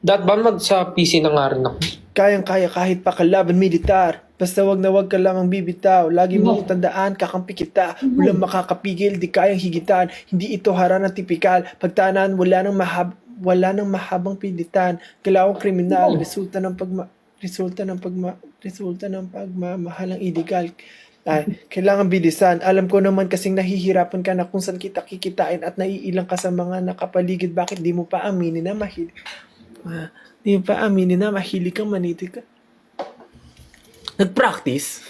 Dat ba mag sa PC na nga rin ako? Kayang-kaya kahit pa kalaban militar. Basta wag na wag ka lamang bibitaw. Lagi mong tandaan, kakampi kita. Walang makakapigil, di kayang higitan. Hindi ito harana tipikal. Pagtanan, wala nang mahabang pilitan. Galawang kriminal, resulta ng pagmamahal ng illegal. Ay, kailangan bilisan. Alam ko naman kasing nahihirapan ka na kung saan kita kikitain at naiilang ka sa mga nakapaligid. Bakit di mo pa aminin na mahilig kang manitik ka? Nag-practice?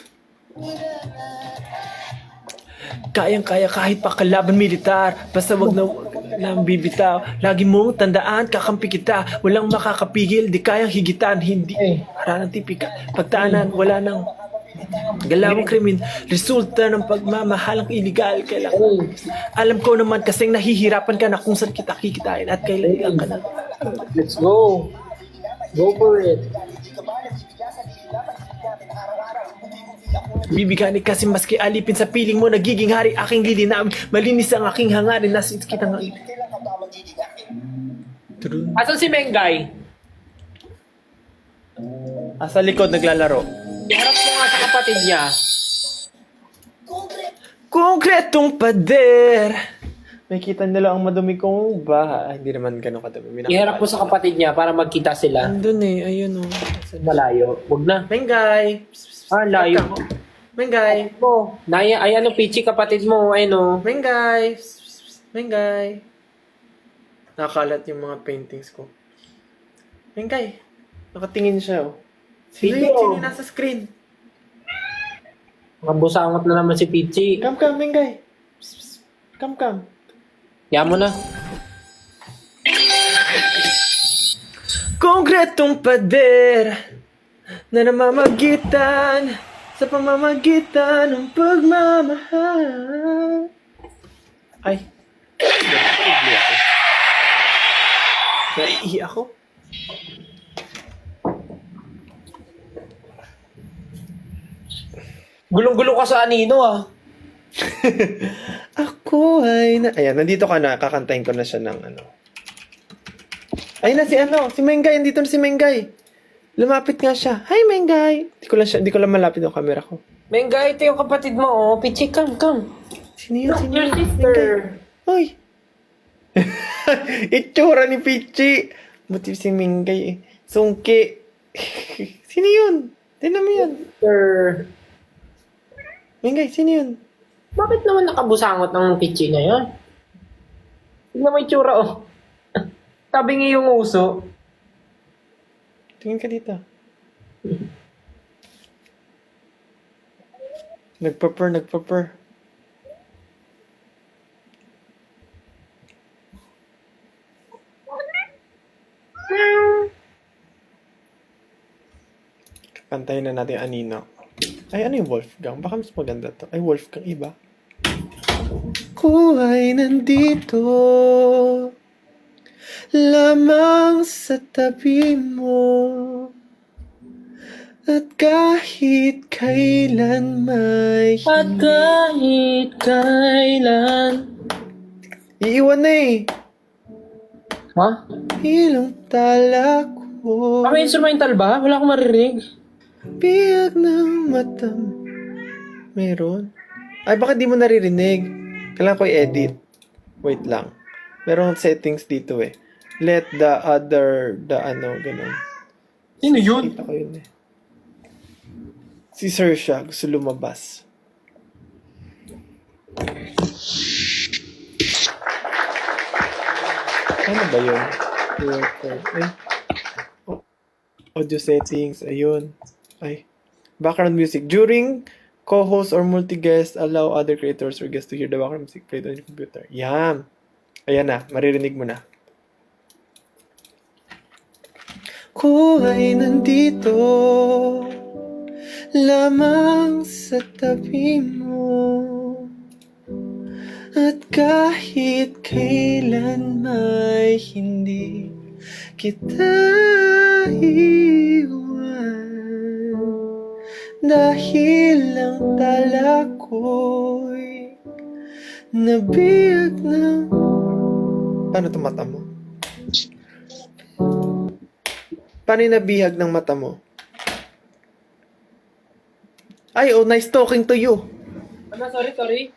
Kayang-kaya kahit pa kalaban militar. Basta wag na lang bibitaw. Lagi mong tandaan, kakampi kita. Walang makakapigil, di kayang higitan. Hindi haranang tipika. Pagtaanan, wala nang galawang krimen. Resulta ng pagmamahalang iligal. Alam ko naman kasing nahihirapan ka na kung saan kita kikitain at kailangan ka na. Let's go. Go for it. Bibigani kasi maski alipin sa piling mo, nagiging hari aking lilinam. Malinis ang aking hangarin, nasa kita nga. Asan si Mengay? Sa likod naglalaro. Iharap mo nga sa kapatid niya. Konkretong pader. Nakikita nila ang madumi kong bahay. Hindi naman ganun kadumi. Iharap mo sa kapatid niya para magkita sila. Andun ayun Malayo. Huwag na. Mengay. Layo. Mengay. Mo. Ay ano, Pichi, kapatid mo. Ay no. Mengay. Mengay. Nakalat yung mga paintings ko. Mengay. Nakatingin siya Sino yung nasa screen? Makabusangot na naman si Pichi. Come, Mengay. Come. Yan mo na. Konkretong pader na namamagitan sa pamamagitan ng pagmamahal. Ay. Naiihi ako. Gulong-gulong ka sa anino Ako ay na... Ayan, nandito ka na. Kakantahin ko na siya ng ano. Ayun na si Mengay. Andito na si Mengay. Lumapit nga siya. Hi, Mengay. Di ko lang malapit yung camera ko. Mengay, ito yung kapatid mo Pichi, come. Sino yun? Your sister. Hoy. Itsura ni Pichi. Motif si Mengay Sungki. Sino yun? Tignan mo yun. Sister. Mengay, sino yun? Bakit naman nakabusangot ng Pichi na yun? Tignan mo yung tsura Tabingi yung uso. Tingin ka dito. Nagpapur. Kantayin na natin Anino. Ay, ano yung Wolfgang? Baka mas maganda to. Ay, Wolfgang iba. Ko ay nandito lamang sa tabi mo at kahit kailan may iiwan na Ha? ilang tala ko May instrumental ba? Wala akong maririnig. biyag ng matam meron? Ay, baka di mo naririnig. Kailangan ko i-edit. Wait lang. Merong settings dito Let the ganun. Sino yun? Kita ko yun Si Sir siya, gusto lumabas. Ano ba yun? Ay. Audio settings, ayun. Ay. Background music. During co-host or multi-guest, allow other creators or guests to hear the background music played on your computer. Yan. Ayan na, maririnig mo na. Ko ay nandito lamang sa tabi mo at kahit kailan may hindi kita iwan dahil ang tala ko'y nabiyag ng... Paano tumata mo? Paano yung nabihag ng mata mo? Ay, oh, nice talking to you. Ano, sorry.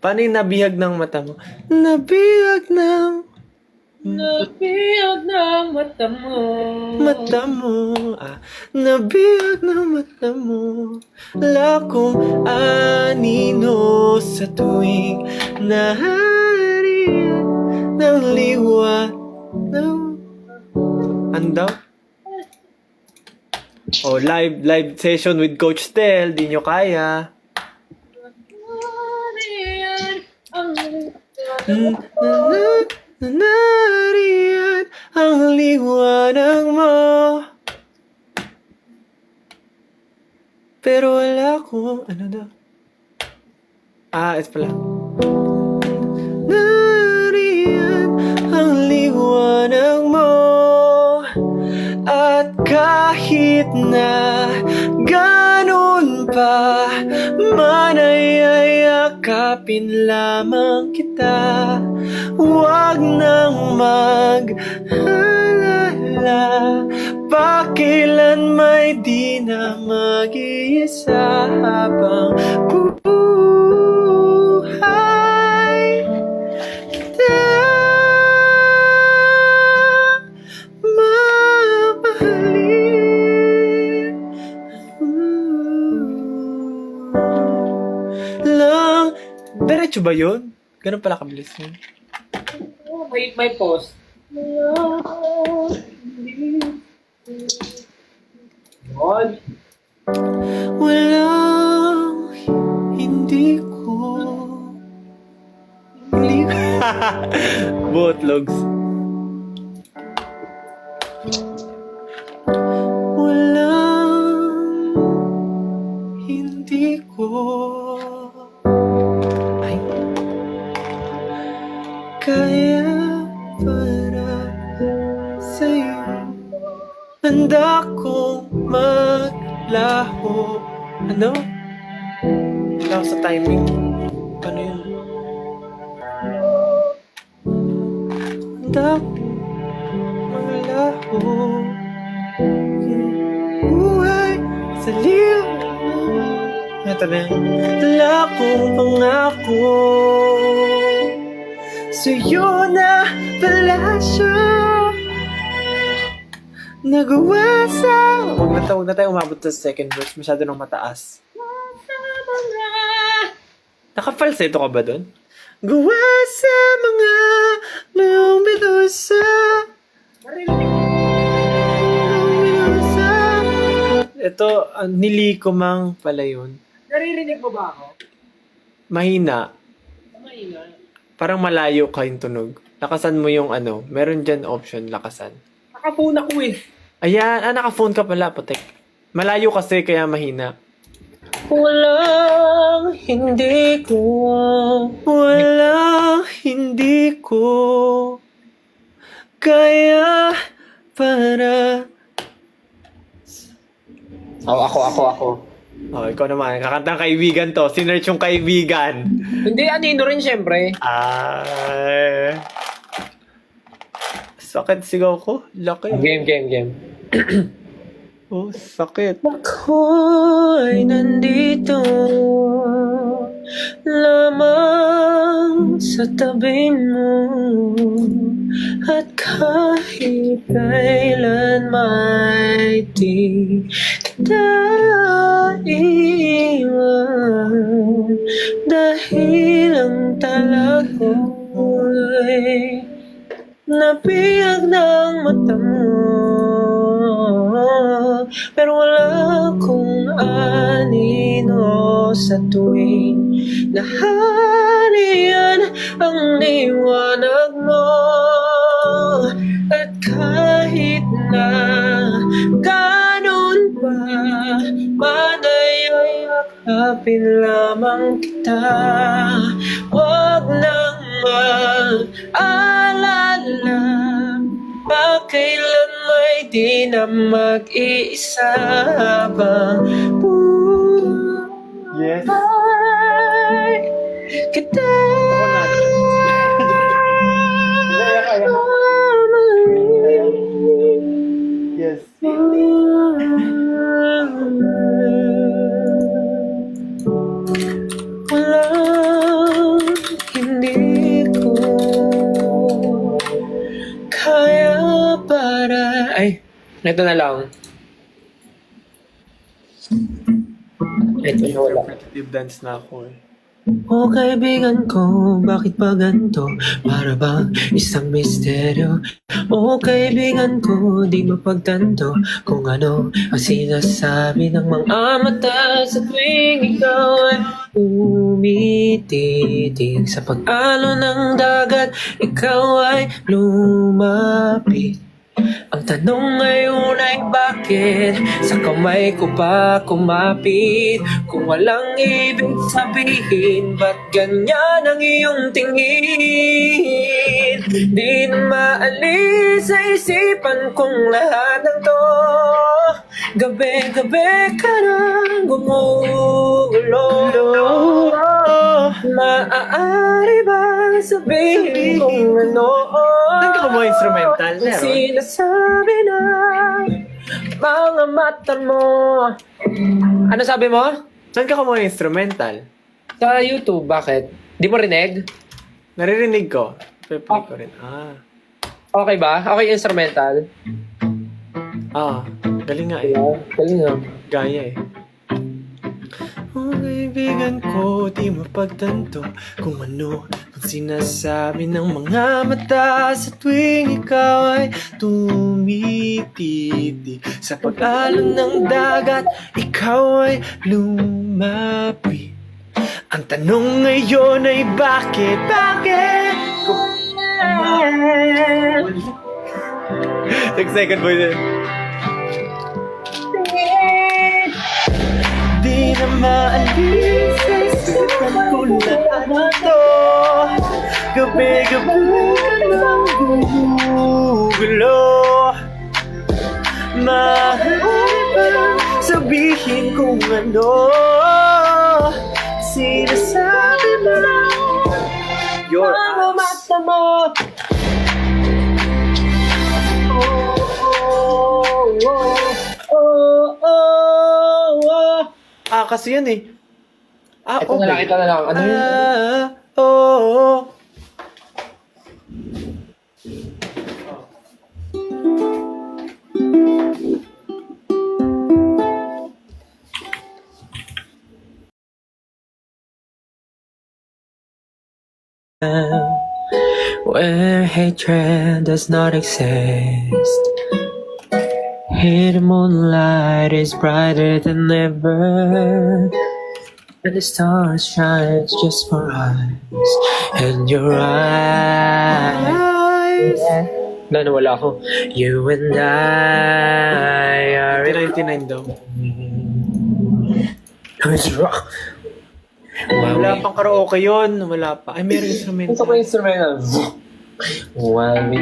Paano yung nabihag ng mata mo? Nabihag ng Nabiyag ng mata mo. mata mo. Nabihag ng mata mo. Wala akong anino sa tuwing nahariyan ng liwa ng... Ando? Oh, live session with Coach Tel. Di nyo kaya. Nariyan ang liwanag mo. Pero wala akong... Ano daw? Ito pala. Nariyan ang liwanag mo. At kahit na ganun pa man ay yakapin lamang kita. Huwag nang mag-alala, pakilan may di na mag-iisa habang buhay kita. Lang. Diretso ba yun? Ganun pala kabilis yun. May pause. Yun. Walang hindi ko Botlogs. Walang hindi ko kaya para sa'yo. Handa kong maglaho. Ano? Wala ako sa timing. Paano yun? Handa kong maglaho. Buhay sa liw. Ito na yun. Wala akong pangako sa'yo na pala siya. Nagawa sa... Huwag na tayo umabot sa second verse. Masyado nang mataas. Naka-falsetto ka ba dun? Gawa sa mga mayong bidusa. Ito, nilikomang pala yun. Naririnig mo ba ako? Mahina. Mahina. Parang malayo ka yung tunog. Lakasan mo yung meron dyan option, lakasan. Nakaphone ako eh. Ayan, naka-phone ka pala, putek. Malayo kasi, kaya mahina. Walang hindi ko. Walang hindi ko kaya para... Ako. Oh, ikaw naman. Kakantang kaibigan to. Sinerch yung kaibigan. Hindi, anino rin syempre. Ay... Sakit sigaw ko. Laki. Game. Oh, sakit. Ako'y nandito lamang sa tabi mo. At kahit kailan may di kita iiwan. Dahil ang tala ko'y nabiyag ng mata mo. Pero wala akong anino sa tuwing nahariyan ang liwanag mo. At kahit na ganun pa man ay yakapin lamang kita. Huwag nang mag-alala, pakailan may di na mag-iisa habang Yes. buhay kita. kaya para... Ay, ito na lang. Ito na wala. Repetitive dance na ako eh. O kaibigan ko, bakit ba ganito? Para bang isang misteryo. O kaibigan ko, di mapagtanto kung ano ang sinasabi ng mga mata sa tuwing ikaw ay umititig. Sa pag-alon ng dagat, ikaw ay lumapit. Ang tanong ngayon ay bakit sa kamay ko pa kumapit? Kung walang ibig sabihin, ba't ganyan ang iyong tingin? Di na maalis sa isipan kong lahat ng to. Gabi-gabi ka nang gumugulo. Maaari bang sabihin kung ano? Saan ka kumuha instrumental? Kung sinasabi na mga mata mo. Ano sabi mo? Saan ka kumuha instrumental? Sa YouTube, bakit? Di mo rinig? Naririnig ko. Pe-play ko rin. Ah. Okay ba? Okay instrumental? Ah. Galing nga eh. Galing nga. Gaya eh. Oh, kaibigan ko, di mapagtanto kung ano ang sinasabi ng mga mata sa tuwing ikaw ay tumititig. Sa pag-alon ng dagat, ikaw ay lumapit. Ang tanong ngayon ay bakit? Bakit? Second voice eh. Di na maalis sa isipan ko lahat ito. Gabi-gabi ka nang gumugulo. Maaari bang sabihin kung ano sinasabi mo lang your Mga eyes. mata mo. Ah, kasi yan eh. Ah, Ito na lang, ito na lang. Ano yun? Oh. Where hatred does not exist, here the moonlight is brighter than ever, and the stars shine just for us and your eyes. Lalo wala ako. You and I are 99 daw. It's rock. Wala pang karaoke yun. Wala pa. Ay, meron instrument. Ito ko instrumental. While we...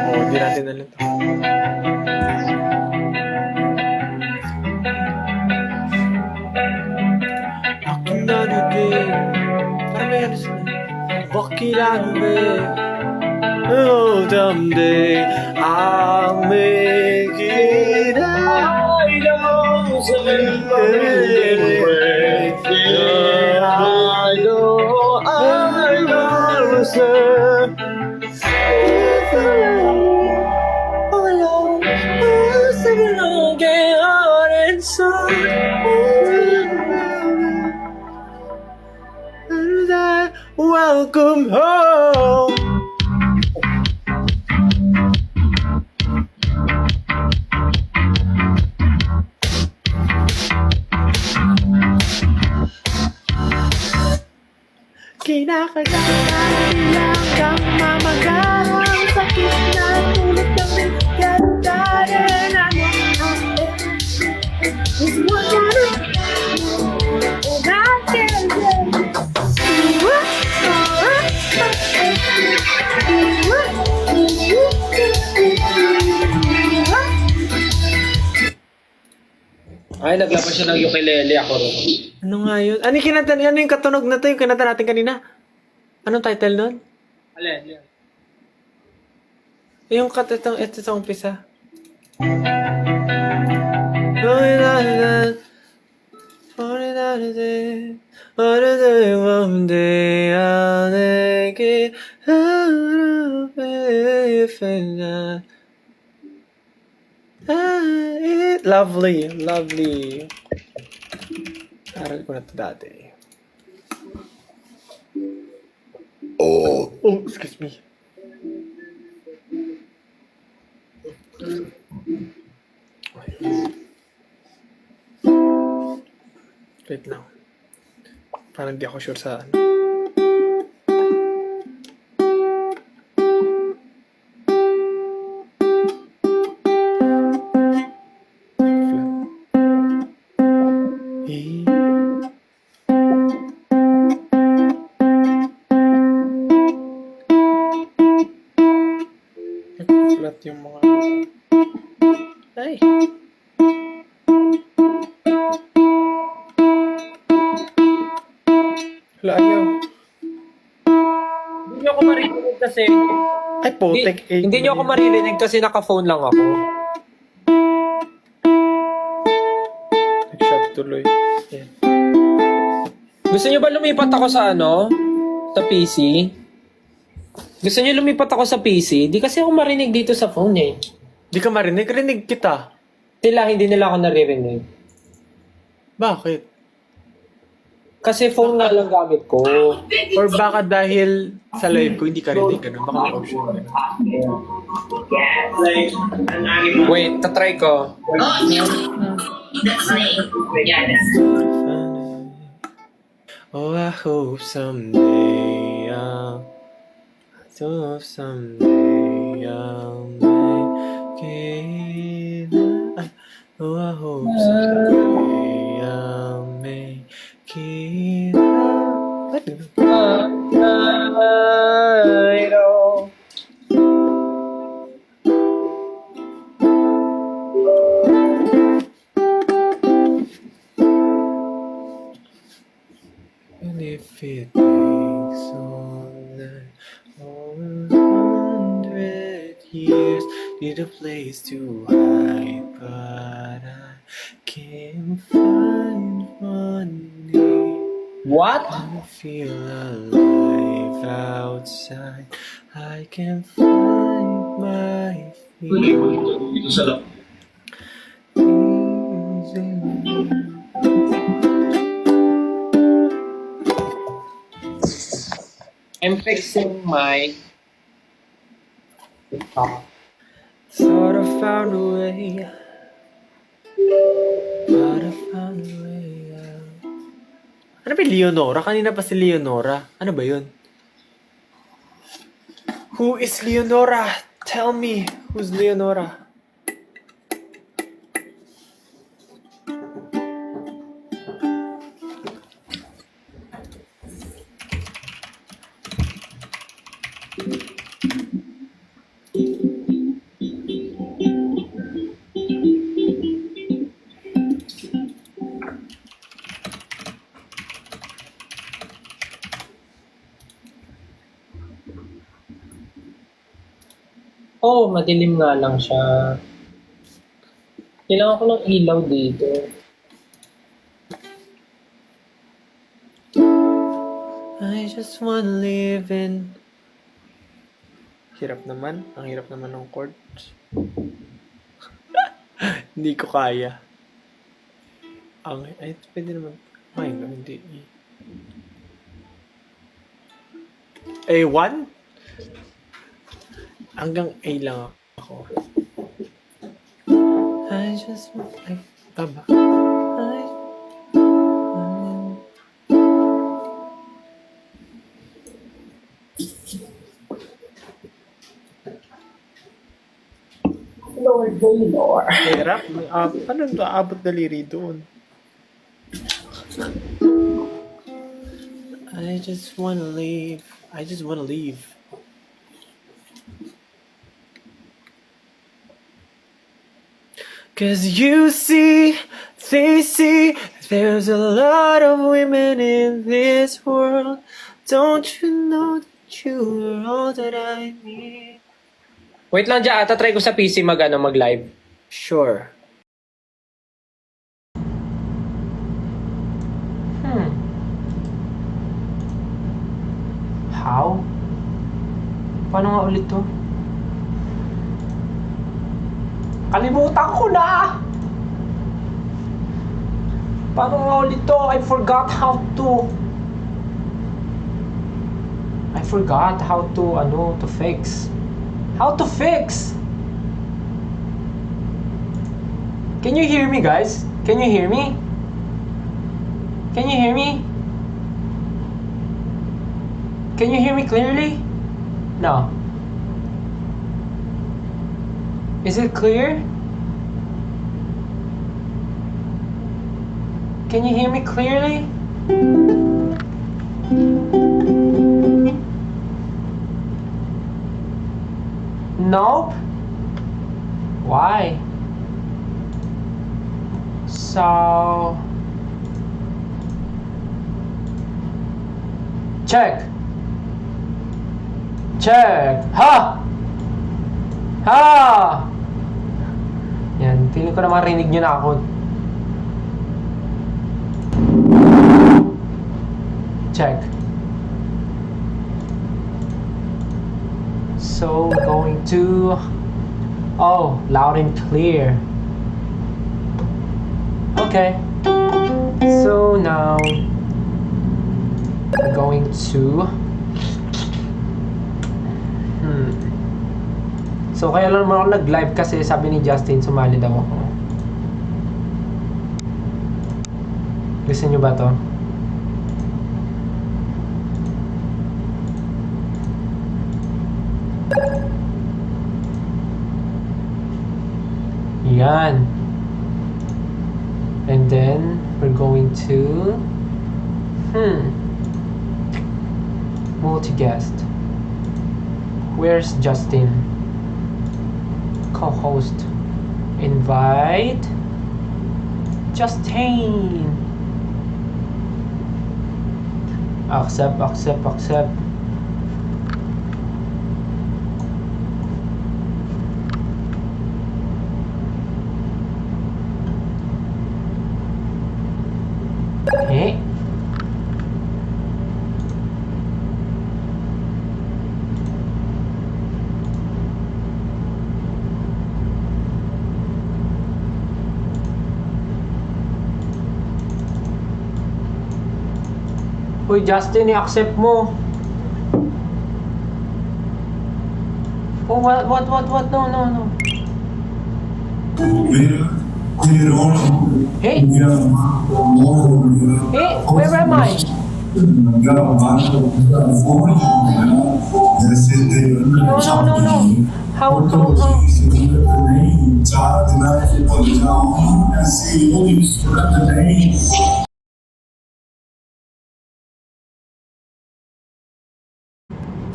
Oh, di natin alam to. Bakilano Parang may ano sila. Bakilano Oh, someday I'll make it out. I know sir. Welcome home. Kinakagahan lang kang mamagang sakit na tulad ng bigyan na is what Ay, naglabas siya ng ukulele ako rin. Ano nga yun? Ano yung kinanta? Ano yung katunog na to? Yung kinanta natin kanina? Anong title nun? Alin? Yung ito sa umpisa. One day I'll get out of it if not. Lovely, lovely. Aral ko na ito dati. Oh, excuse me. Wait lang. Parang di ako sure sa ano. Flat yung mga... Ay! Wala, ayaw. Hindi niyo ako maririnig kasi. Ay, potek. Hindi niyo ako maririnig kasi naka-phone lang ako. Nag-shot tuloy. Yan. Gusto niyo ba lumipat ako sa ano? Sa PC? Gusto niyo lumipat ako sa PC? Di kasi ako marinig dito sa phone eh. Di ka marinig? Rinig kita. Hindi nila ako naririnig. Bakit? Kasi phone nga lang gamit ko. Or baka dahil sa live ko, hindi ka rinig. Ganun. Baka may option. Ganun. Wait, tatry ko. Oh, I hope someday I'll make it. Oh, I hope someday I'll make it. I know. And if it takes all 100 years, need a place to hide, but I can't find money. What? I feel alive outside. I can find my feet. I'm fixing my... Thought I found a way. Thought I found a way out. Ano ba yung Leonora? Kanina pa si Leonora. Ano ba yun? Who is Leonora? Tell me, who's Leonora? Oh, madilim nga lang siya. Kailangan ko ng ilaw dito. I just wanna live in... Hirap naman. Ang hirap naman ng chords. Hindi ko kaya. Ay, pwede naman. Ay, no, hindi. A1? Hanggang A lang ako. I just want... Ay, tama. Lord, Lord. Hirap. Paano ito aabot daliri doon? I just wanna leave. I just wanna leave. Cause you see, they see, there's a lot of women in this world. Don't you know that you're all that I need? Wait lang dyan, try ko sa PC mag-live. Sure. How? Paano nga ulit to? Kalimutan ko na! Paano nga ulit to? I forgot how to to fix. How to fix? Can you hear me, guys? Can you hear me? Can you hear me? Can you hear me clearly? No. Is it clear? Can you hear me clearly? Nope. Why? So check. Ha! Yan, feeling ko na marinig nyo na ako. Check. So, going to... Oh, loud and clear. Okay. So, now... I'm going to... So, kaya lang naman ako nag-live kasi sabi ni Justin, sumali daw ako. Gusto nyo ba to? Yan. And then, we're going to... Multi-guest. Where's Justin? Co-host. Invite Justin. Accept. Okay. Uy, Justin, i-accept mo. Oh, what? No. Hey! Hey, where am I? No. How?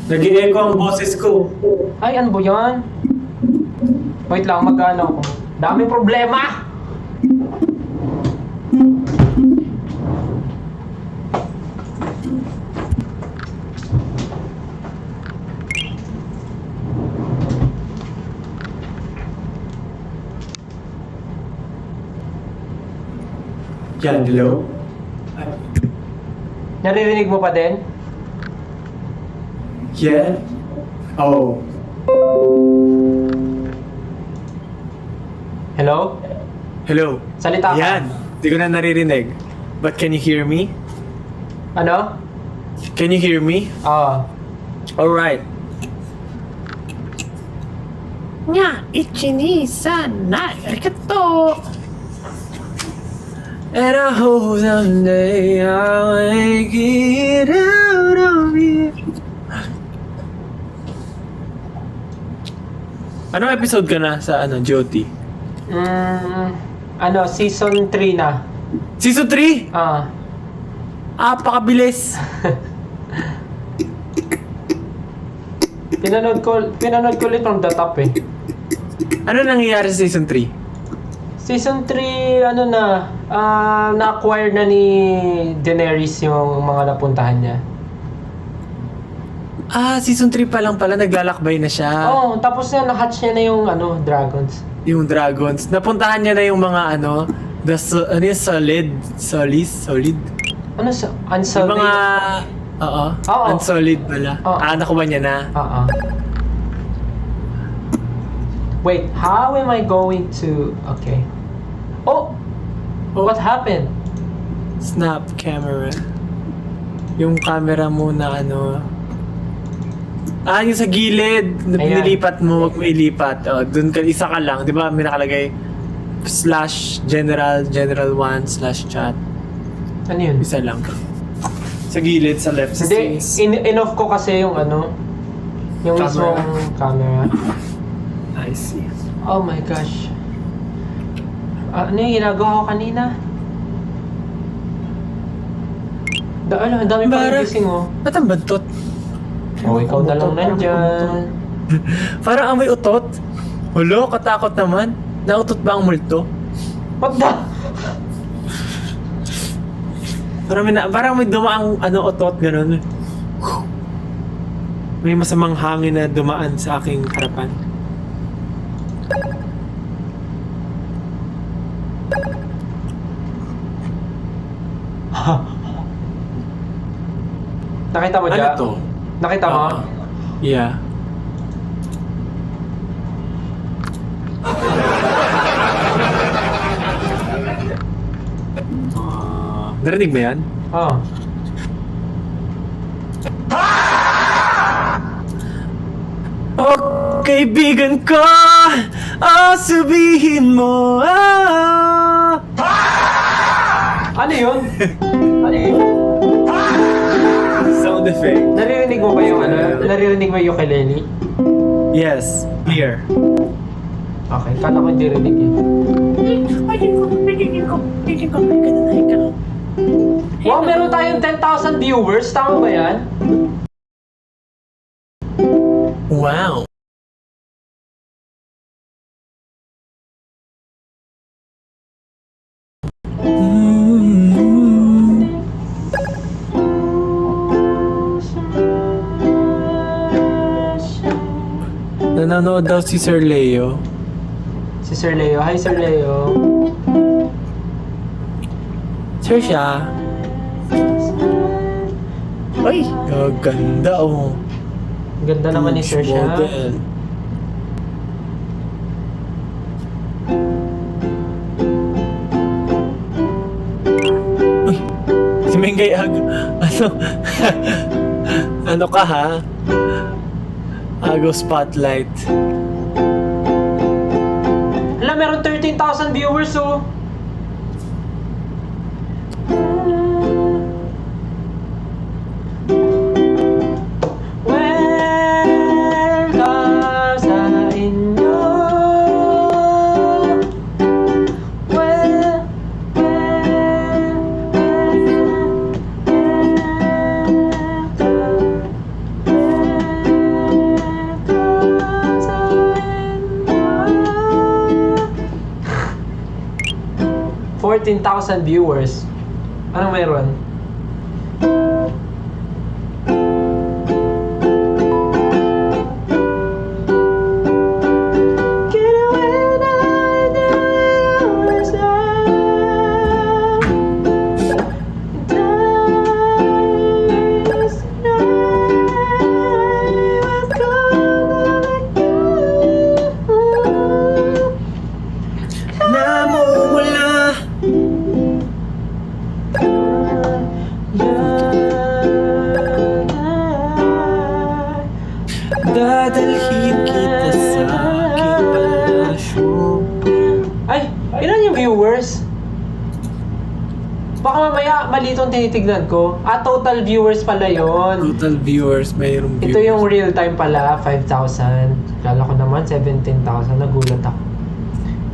Nag-i-echo ang boses ko. Ay, ano ba yan? Wait lang, mag-ano ako. Daming problema! Yan, hello? Naririnig mo pa din? Yeah? Oh. Hello? Hello? Salita ka. Yan. Di ko na naririnig. But can you hear me? Ano? Can you hear me? Alright. Nga, ichinisan na arigato. And I hope someday I'll make it out of here. Anong episode ka na sa Jyoti? Season 3 na. Season 3? Pakabilis. Pinanood ko ulit from the top eh. Ano nangyayari sa Season 3? Season 3, na-acquire na ni Daenerys yung mga napuntahan niya. Season 3 pa lang pala, naglalakbay na siya. Tapos na-hatch niya na yung dragons. Yung dragons. Napuntahan niya na yung mga solid? Unsolid? Yung mga, unsolid pala. Oo. Nakuha niya na. Wait, how am I going to... Okay. Oh! What happened? Snap camera. Yung camera mo na ano... yung sa gilid. Ayan. Nilipat mo, wag mo ilipat. Dun ka, isa ka lang. Di ba may nakalagay /general 1/chat. Ano yun? Isa lang. Sa gilid, sa left. Sa Hindi, in-off ko kasi yung ano... Yung Camera. mismong camera. I see. Oh my gosh. Ano yung ginagawa ko kanina? Ang dami pa Bara. gising oh. Ba't ang bantot? Oh, ikaw na lang nandyan. Parang amoy utot. Hulo, katakot naman. Nautot ba ang multo? What the? Parang may dumaang utot, gano'n. May masamang hangin na dumaan sa aking harapan. Nakita mo Ano dyan? to? Nakita mo? Yeah. Narinig mo yan? Oh. Oh, kaibigan ko, sabihin mo, Ano yun? Ano yun? Sound effect. Naririnig mo ba yung ano? Naririnig mo yung ukulele? Yes, clear. Okay, kala ko hindi rinig eh. Wow, meron tayong 10,000 viewers. Tama ba yan? Wow. Nanonood daw si Sir Leo. Si Sir Leo. Hi, Sir Leo. Sir siya. Ay, ganda oh. Ganda naman ni Sir siya. Model. Uy, si Mengay ano? Ano ka ha? Agaw spotlight. Alam, meron 13,000 viewers oh. Welcome sa inyo. Welcome sa inyo. 14,000 viewers. Anong meron? Get away now, now, was Namumula. Dadalhin kita sa aking palasyo. Ay, ilan yung viewers? Baka mamaya mali itong tinitignan ko. Total viewers pala yon. Total viewers, mayroong viewers. Ito yung real time pala, 5,000. Kala ko naman 17,000. Nagulat ako.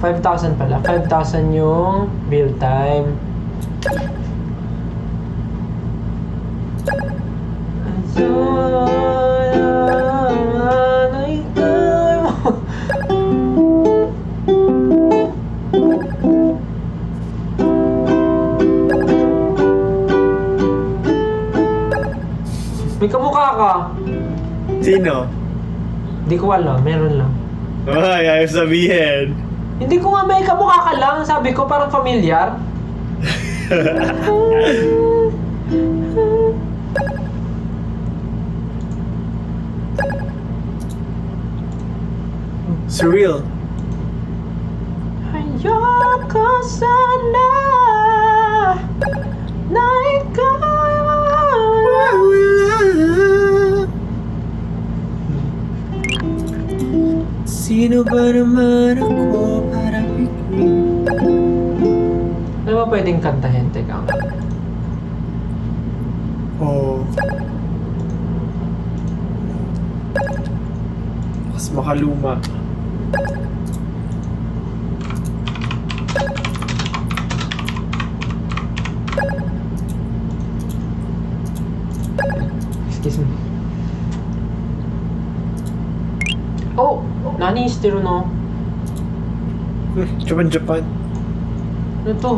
5,000 pala. 5,000 yung real time. May kamukha ka. Sino? Hindi ko alam, meron lang. Ay, ayaw sabihin. Hindi ko nga may kamukha ka lang. Sabi ko parang familiar. Surreal. Ayoko sana na ikaw Sino ba naman ako para bigyan? Ano ba pwedeng kantahin? Teka nga. Oh. Mas makaluma. Excuse me. Oh! Nani Istiro no? Japan. Ano to?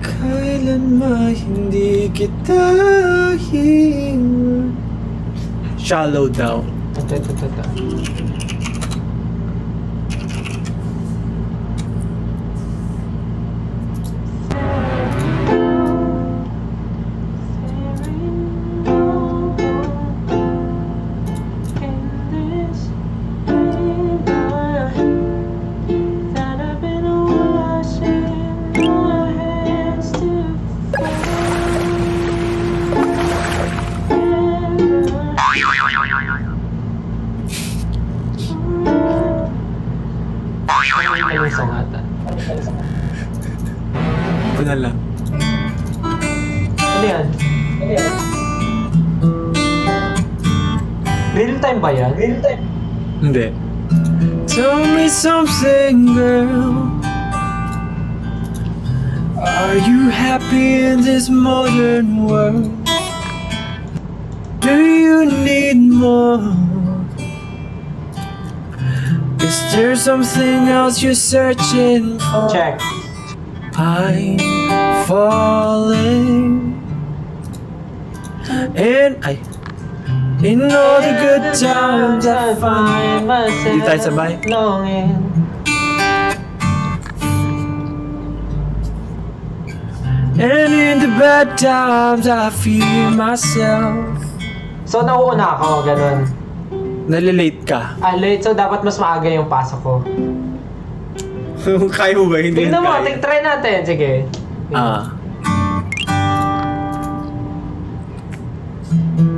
Kailan hindi kita hiwan? Shallow daw. Ito. Kalisa nga ata. Ito na lang. Ano yan? Real time ba yan? Real time. Hindi. Tell me something, girl. Are you happy in this modern world? Do you need more? Is there something else you're searching for? Check. I'm falling. And in all the good times I find myself Di tayo sabay? longing. And in the bad times I feel myself. So, nauuna ako, ganun. Nalilate ka. Late, so dapat mas maaga yung pasok ko. Kaya mo ba? Hindi Tingnan mo, try natin. Sige.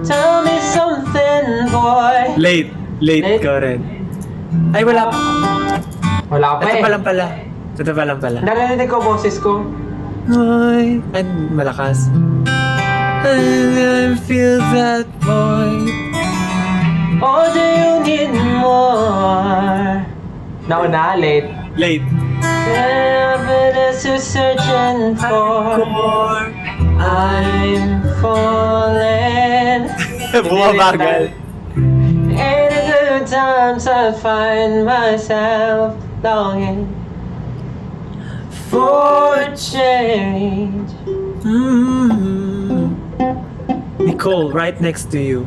Tell me something, boy. Late Late? ka rin. Ay, wala pa. Wala ka pa Ito eh. pa lang pala. Ito pa lang pala. Narinig ko boses ko. Ay, malakas. I feel that void. Or do you need more? Nauna, late. Late. Evidence you're searching for. I'm falling. Bumabagal. In the good times I find myself longing for change. Nicole, right next to you.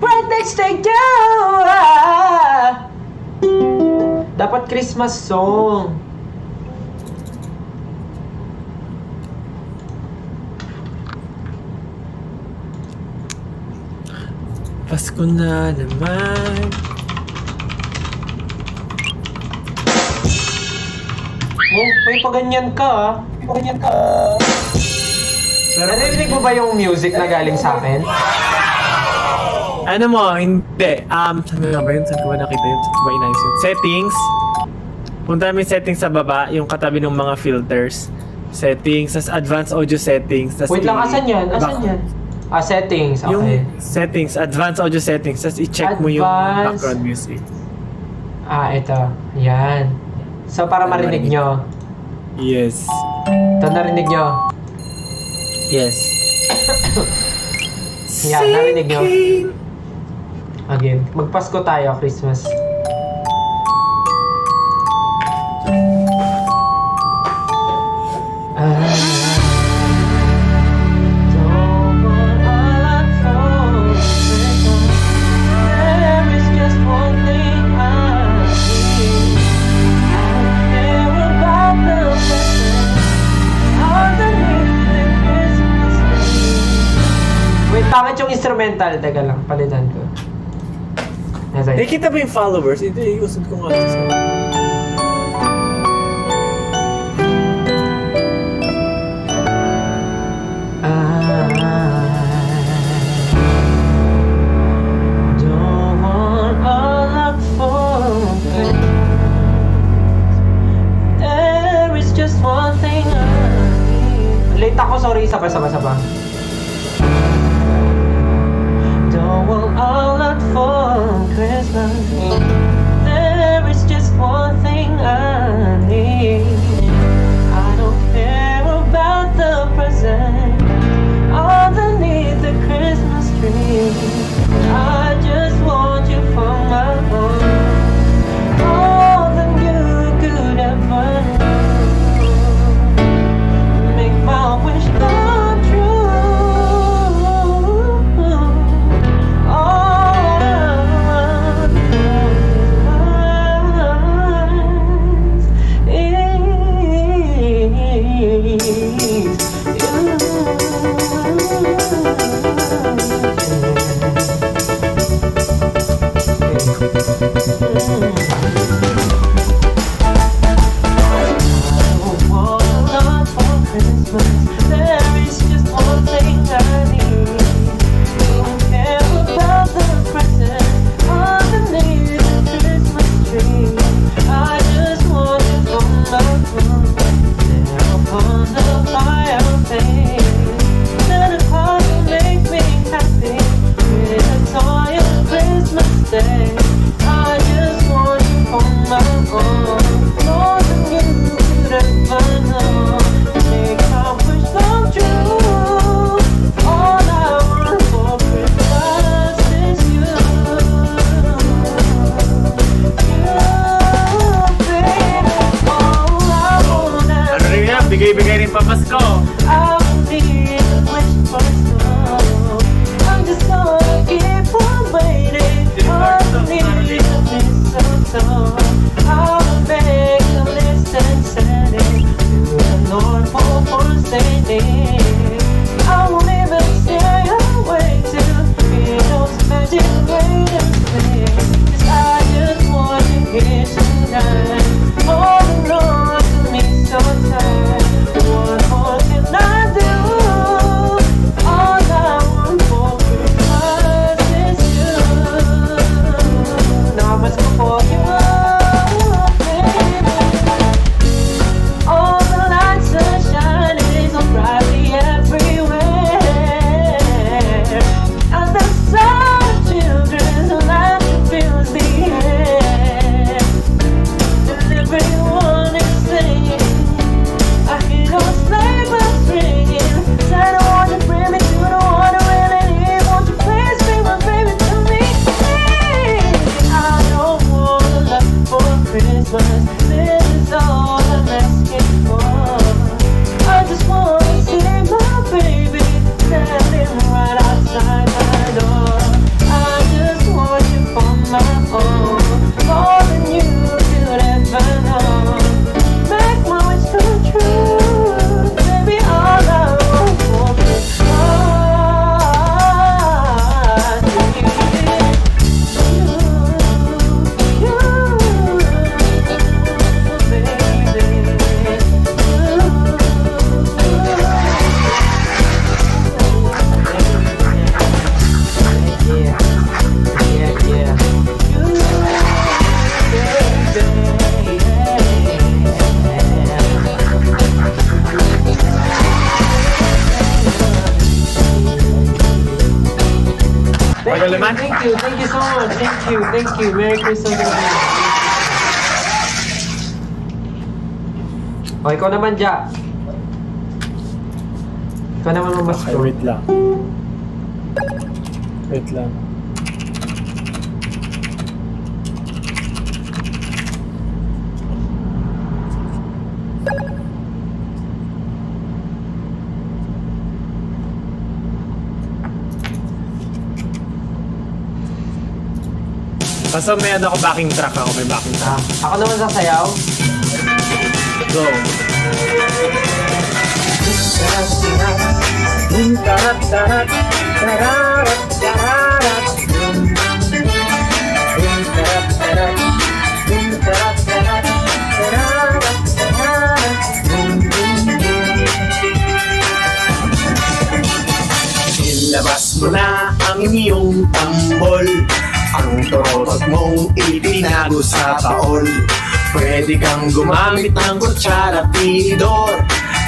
Right next to you. Dapat Christmas song. Pasko na naman. Oh, may paganyan ka ah. May paganyan ka. Narinig mo ba yung music na galing sa akin? Ano mo, hindi. Saan nga ba yun? Saan ko ba nakita yun? Saan ko ba inayos yun? Settings. Punta namin settings sa baba, yung katabi ng mga filters. Settings, tas advanced audio settings. Tas Wait lang, asan yan? Asan yan? Settings, okay. Yung settings, advanced audio settings. Tas i-check mo yung Advanced. background music. Ito. Yan. So, para marinig nyo. Yes. Ito, narinig nyo. Yes. Yan, narinig nyo. Again, magpasko tayo, Christmas. Wait, pangit yung instrumental. Teka lang, palitan ko. Nakikita ba yung followers? Ito, iusod ko nga. Don't want all up for there is just one thing I need. Late ako, sorry. Saba. Don't want all up for Christmas. There is just one thing I need. I don't care about the present underneath the Christmas tree. I just want you for my own. More than you could ever know. Make my wish come true. All I want for Christmas is you. Ano rin yan? Bigay-bigay rin pamasko. I'm just gonna keep on waiting underneath the mistletoe. I'll make a list and send it to the Lord for sending. I won't even stay awake till he knows magic greatest thing. 'Cause I just want to hear tonight. Holding on to me so tight. What more can I do? All I want for Christmas is you. Now let's go for you, baby. All the lights are shining so brightly everywhere, and the sound of children's laughter fills the air, and everyone is singing. I hear those sleigh bells ringing. Santa, won't you bring me to the wonderland? Won't you please bring my baby to me? I don't want a lot for Christmas. This is all I'm asking for. I just want to see my baby standing right outside my door. I just want you for my own, more than you could ever know. Make my wish come true, baby. All I want for Christmas Pagalaman? Thank you so much. Thank you. Merry Christmas. O, ikaw naman, Ja. Ikaw naman Okay, mamasko. wait lang. Wait lang. Basta may ano ako, backing track ako, may backing track. Ako naman sasayaw. Go. Tarat, tarat, tararat, tararat. mo na ang iyong tambol. Ang torotot mong itinago sa baol. Pwede kang gumamit ng kutsara tinidor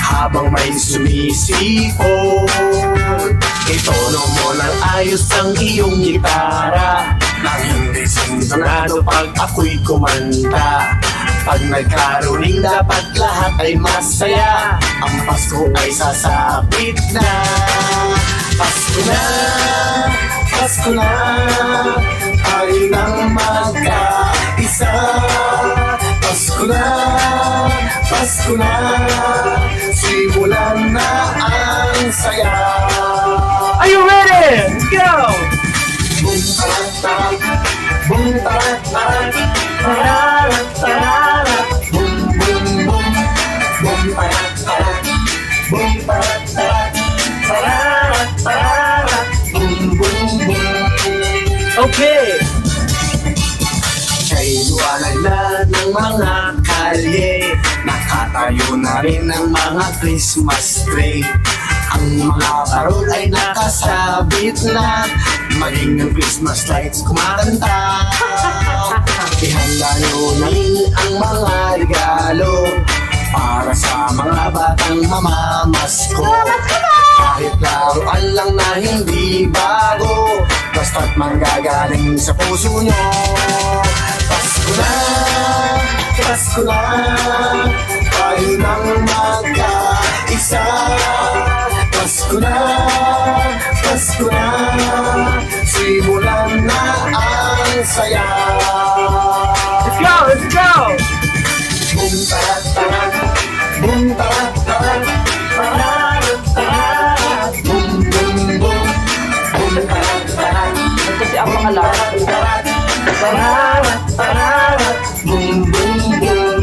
habang may sumisipot. Itono mo ng ayos ang iyong gitara nang hindi sintonado pag ako'y kumanta. Pag nagkaroling dapat lahat ay masaya. Ang Pasko ay sasapit na. Pasko na, Pasko na, tayo nang magkaisa. Pasko na, Pasko na, simulan na ang saya. Are you ready? Let's go! Boom tarat, boom tarat, tararat, tararat, boom boom boom, boom tarat, boom tarat, tararat, tararat, boom boom boom. Okay! Kay liwanag na ng mga kalye, nakatayo na rin ang mga Christmas tree. Ang mga parol ay nakasabit na, maging ng Christmas lights kumakanta. Ihanda nyo na rin ang mga regalo para sa mga batang mamamasko. Kahit laruan lang na hindi bago, basta't manggagaling sa puso nyo. Pasko na, Pasko na, tayo nang magkaisa. Pasko na, Pasko na, simulan na ang saya. Let's go! Let's go! Boom tarat tarat, boom tarat tarat, tararat tararat, boom boom boom, boom tarat tarat. Kasi ang mga lahat. Tarat, tararat, tararat, boom, boom, boom.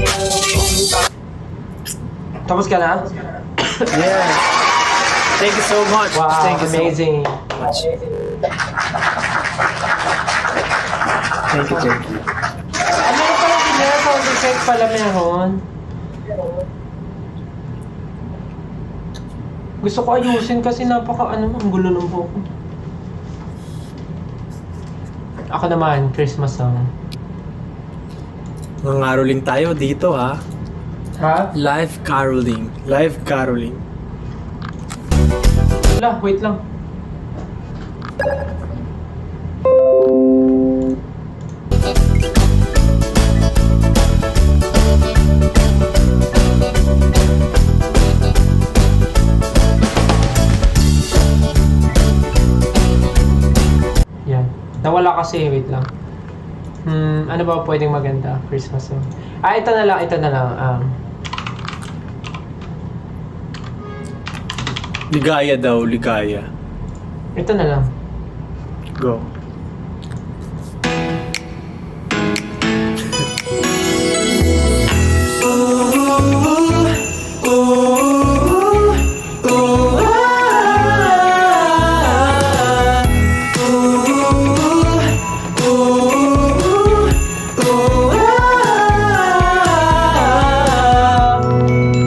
Tapos ka na? Yeah. Thank you so much. Wow, Thank you amazing. so much. Thank you, thank you. Ano yung pala dinero? Sound effect pala meron. Gusto ko ayusin kasi ang gulo ng buhok ko. Ako naman, Christmas song. Nangaroling tayo dito ha. Ha? Live caroling. Live caroling. Wala, wait lang. Yan. Nawala kasi, wait lang. Ano ba pwedeng maganda? Christmas song. Ito na lang, ito na lang. Ligaya daw, ligaya. Ito na lang. Go.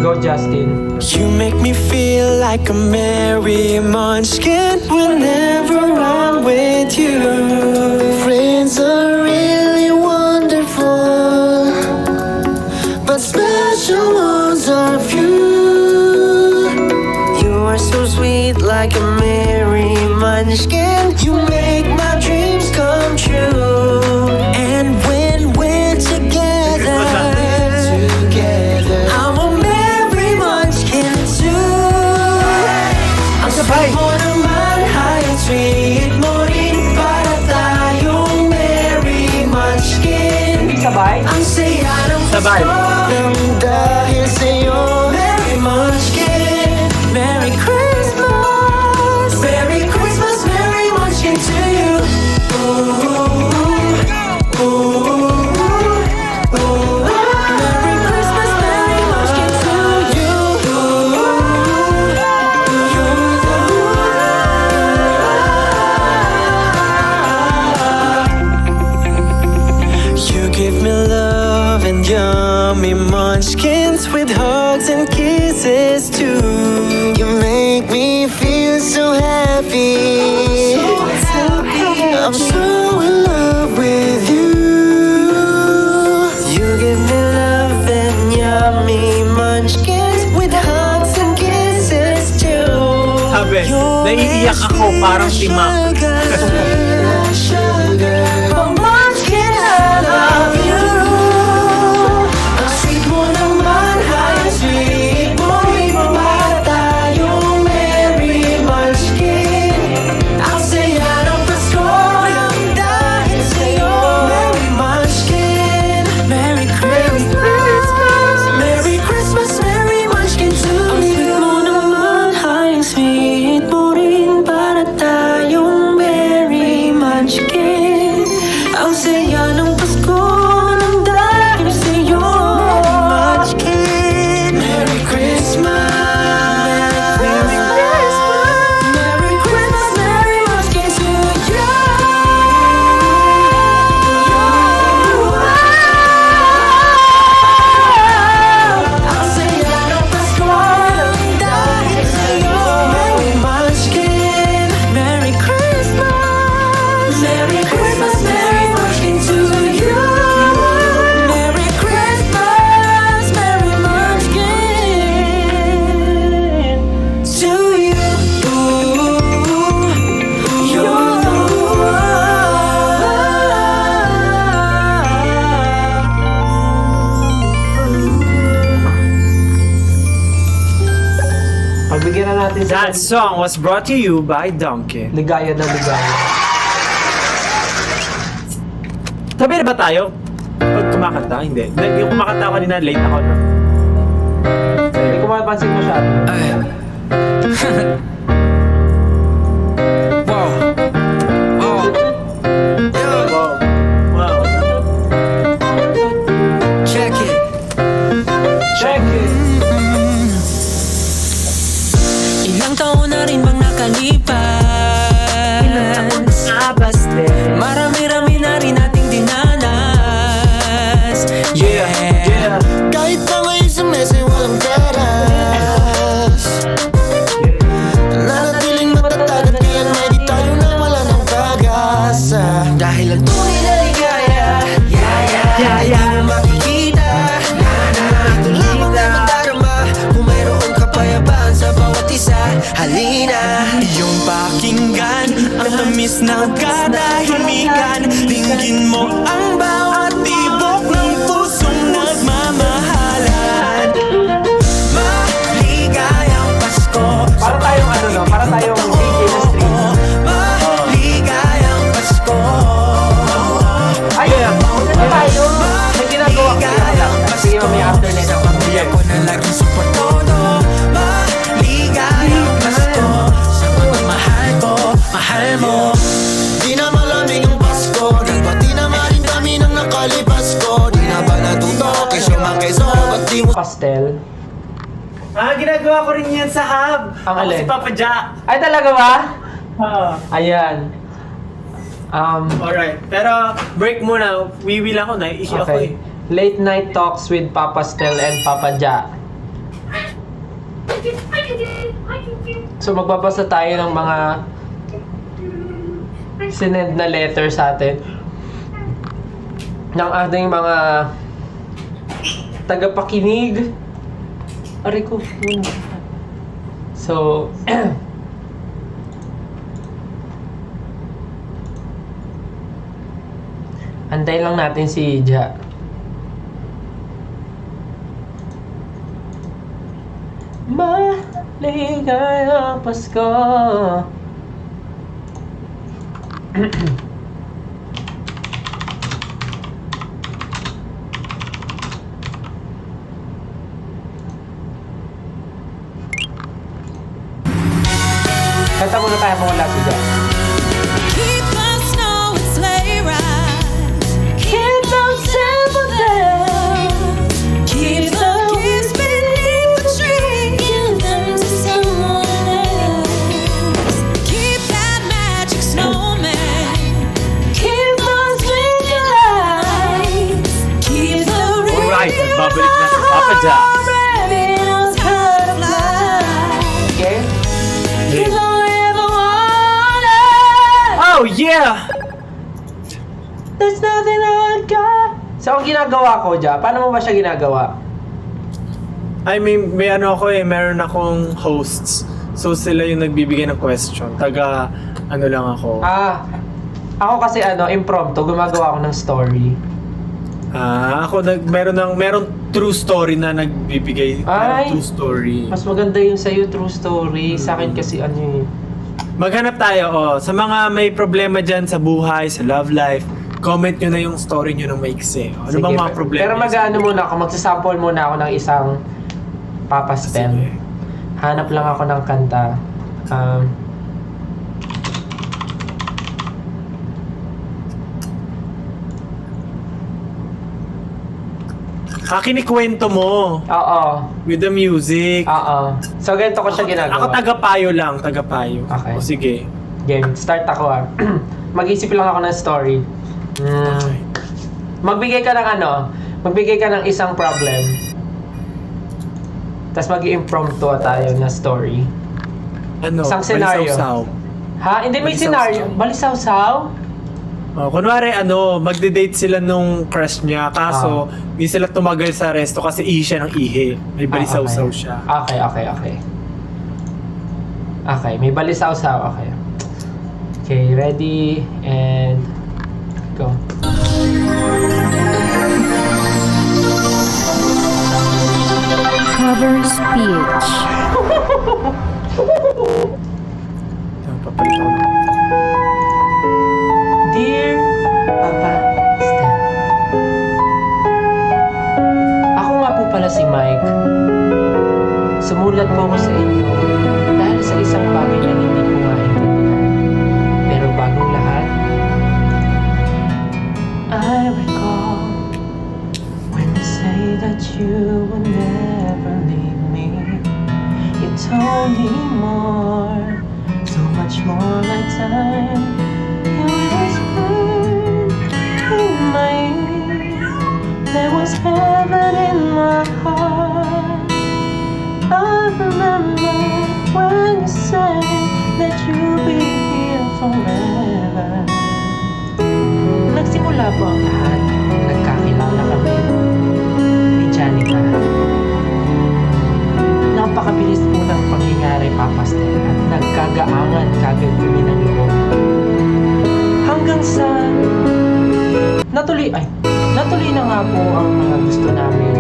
Go, Justin. You make me feel like a merry munchkin whenever I'm with you. Friends are really wonderful, but special ones are few. You are so sweet like a merry munchkin. You make my dreams come true. And when we're together, I'm a merry munchkin too. Ang sabay mo naman, hayat sweet mo rin para tayong merry munchkin. Sabay? Ang saya ng Sabay. Pasko nang dahil sa'yo, merry munchkin. Merry Christmas, Merry Christmas, Merry munchkin to you. Ooh, ooh, ooh, ooh. Merry Christmas, Merry munchkin to you. You give me love and yummy munchkin. Grabe, naiiyak ako parang si Mac. How much can I love you? Ang sweet mo naman, high sweet mo, ibabata yung Mary Munchkin. Ang saya ng Pasko nang dahil sa'yo, Mary Munchkin. Merry Christmas, Merry Christmas, Merry Munchkin to you. Ang sweet mo naman, high sweet mo rin para tayong Mary Munchkin. Ang saya ng Pasko nang dahil sa'yo, Mary Munchkin. Merry Christmas, Merry Christmas, Merry Christmas, Merry Munchkin to you. Ang saya ng Pasko nang dahil sa'yo, Mary Munchkin. Merry Christmas, Merry Christmas, Merry Munchkin to you. Merry Christmas, Merry Munchkin to you. You're the Pagbigyan na natin sa That song was brought to you by Donkey. ligaya na ligaya. Sabi na ba tayo? Pag kumakanta? Hindi. Yung kumakanta ako kanina, late ako na. Hindi ko mapansin masyado. Wow. Wow. check it. Check it. Ilang taon na rin bang nakalipas? Marami-rami na rin nating dinanas. Yeah, Yeah. Kahit pa ngayon sa mesa walang taras. Nanatiling matatag at kailan may di tayo na wala ng pag-asa. dahil ang tunay na ligaya, ay di mo makikita. Ito lamang ay madarama kung mayroong kapayapaan sa bawat isa. Halina, iyong pakinggan ang tamis ng katahimikan. Dinggin mo ang bawat tibok ng pusong nagmamahalan. Maligayang Pasko. Para tayong ano no? Para tayong DJ na stream. Maligayang Pasko. Ay, una na tayo. May ginagawa ko lang. Sige, may after net ako. Ako na laging support todo. Maligayang Pasko. Sa pagmamahal ko, mahal mo. Di na malamig ang Pasko. Nagbati naman rin kami ng nakalipas ko. Di na ba natuto? Kesyo man keso. Ba't di mo Pastel. Ginagawa ko rin yan sa hub. Ang Ako alin? si Papa Ja. Ay, talaga ba? Ah. Ayan. Alright. Pero break muna. Wiwi lang ako. Naiihi ako eh. Okay. Late night talks with Papa Stel and Papa Ja. So magbabasa tayo ng mga sinend na letter sa atin ng ating mga tagapakinig. Aray ko. So, antay lang natin si Ja. Maligayang Pasko. Kanta muna tayo kung wala si Ja. Keep the snow and sleigh rides. Keep those simple bells. Keep the kids beneath the tree. Give them to someone else. Keep that magic snowman. Keep those twinkling lights. Keep the Alright. radio Babalik na si Papa Ja. ready to fly. Okay? If I ever wanted, Oh yeah! there's nothing I got. So, ang ginagawa ko, Ja, paano mo ba siya ginagawa? I mean, may ano ako eh, meron akong hosts. So sila yung nagbibigay ng question. Taga, ano lang ako. Ako kasi impromptu, gumagawa ako ng story. Ako meron true story na nagbibigay. Ay! True story. Mas maganda yung sa'yo, true story. Sa akin kasi Maghanap tayo, sa mga may problema dyan sa buhay, sa love life, comment nyo na yung story nyo ng maiksi. Ano bang mga problema? Pero muna ako, magsasample muna ako ng isang papastel. Sige. Hanap lang ako ng kanta. Kinikwento mo Oo. with the music. Oo. So, ganito ko siya ginagawa. Ako tagapayo lang, tagapayo. Okay. O sige. Game. Start ako Mag-isip lang ako ng story. Magbigay ka ng isang problem. Tapos mag-impromptu tayo na story. Ano? Isang scenario. Balisaw-saw. Hindi may Balisaw-saw. scenario. Balisaw-saw? Kunwari magde-date sila nung crush niya, kaso hindi sila tumagal sa resto kasi ihi siya ng ihi. May balisaw-saw siya. Okay. Okay, may balisaw-saw. Okay. Okay, ready and go. Covers PH. Papalit ako na. Dear Papa Stan, ako nga po pala si Mike. Sumulat po ako sa inyo dahil sa isang bagay na hindi ko nga intindihan. Pero bagong lahat, I recall when you say that you will never leave me. You told me more, so much more like time. You whispered in my ear, there was heaven in my heart. I remember when you said that you'll be here forever. Nagsimula po ang lahat, nagkakilala kami ni Janica. Napakabilis po ng pangyayari, Papa Stan, at nagkagaangan kagad kami ng loob. Hanggang sa natuloy na nga po ang mga gusto namin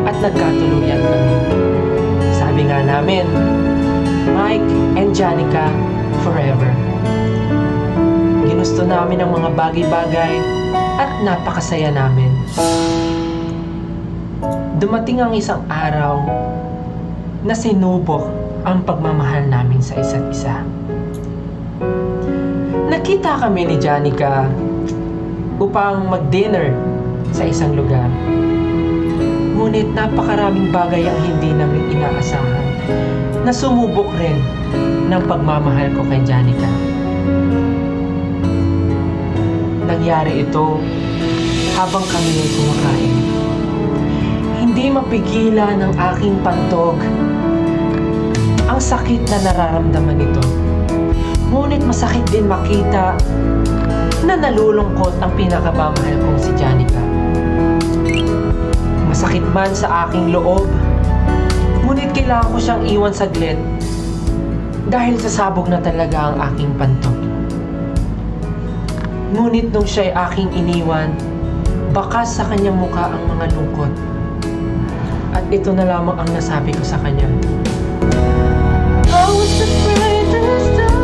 at nagkatuluyan kami. Sabi nga namin, Mike and Janica forever. Ginusto namin ang mga bagay-bagay at napakasaya namin. Dumating ang isang araw na sinubok ang pagmamahal namin sa isa't isa. Nakita kami ni Janica upang mag-dinner sa isang lugar. Ngunit napakaraming bagay ang hindi namin inaasahan na sumubok rin ng pagmamahal ko kay Janica. Nangyari ito habang kami ay kumakain. Hindi mapigilan ng aking pantog ang sakit na nararamdaman nito. Ngunit masakit din makita na nalulungkot ang pinakamamahal kong si Janica. Masakit man sa aking loob, ngunit kailangan ko siyang iwan saglit dahil sasabog na talaga ang aking pantog. Ngunit nung siya'y aking iniwan, bakas sa kanyang mukha ang mga lungkot. At ito na lamang ang nasabi ko sa kanya. I was afraid this time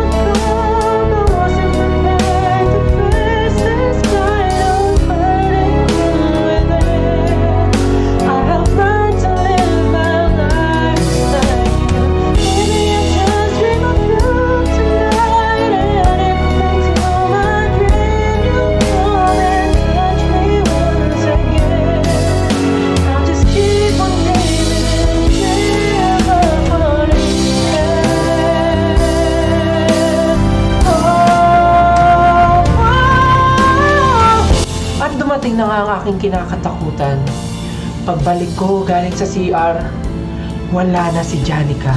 would come. I wasn't prepared to face this kind of hurting within. I have learned to live my life without you. Maybe I just dream of you tonight. And if until my dream you come and touch me once again, I'll just keep on dreaming and never falling. At dumating na nga ang aking kinakatakutan. Pagbalik ko galing sa CR, wala na si Janica.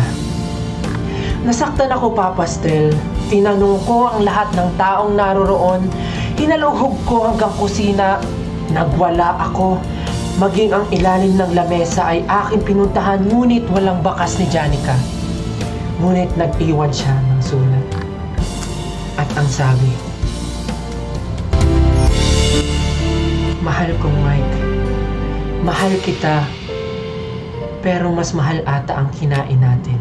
Nasaktan ako, Papa Stel. Tinanong ko ang lahat ng taong naroroon. Hinaluhog ko hanggang kusina. Nagwala ako. Maging ang ilalim ng lamesa ay aking pinuntahan ngunit walang bakas ni Janica. Ngunit nag-iwan siya ng sulat. At ang sabi, mahal kong Mike, mahal kita, pero mas mahal ata ang kinain natin.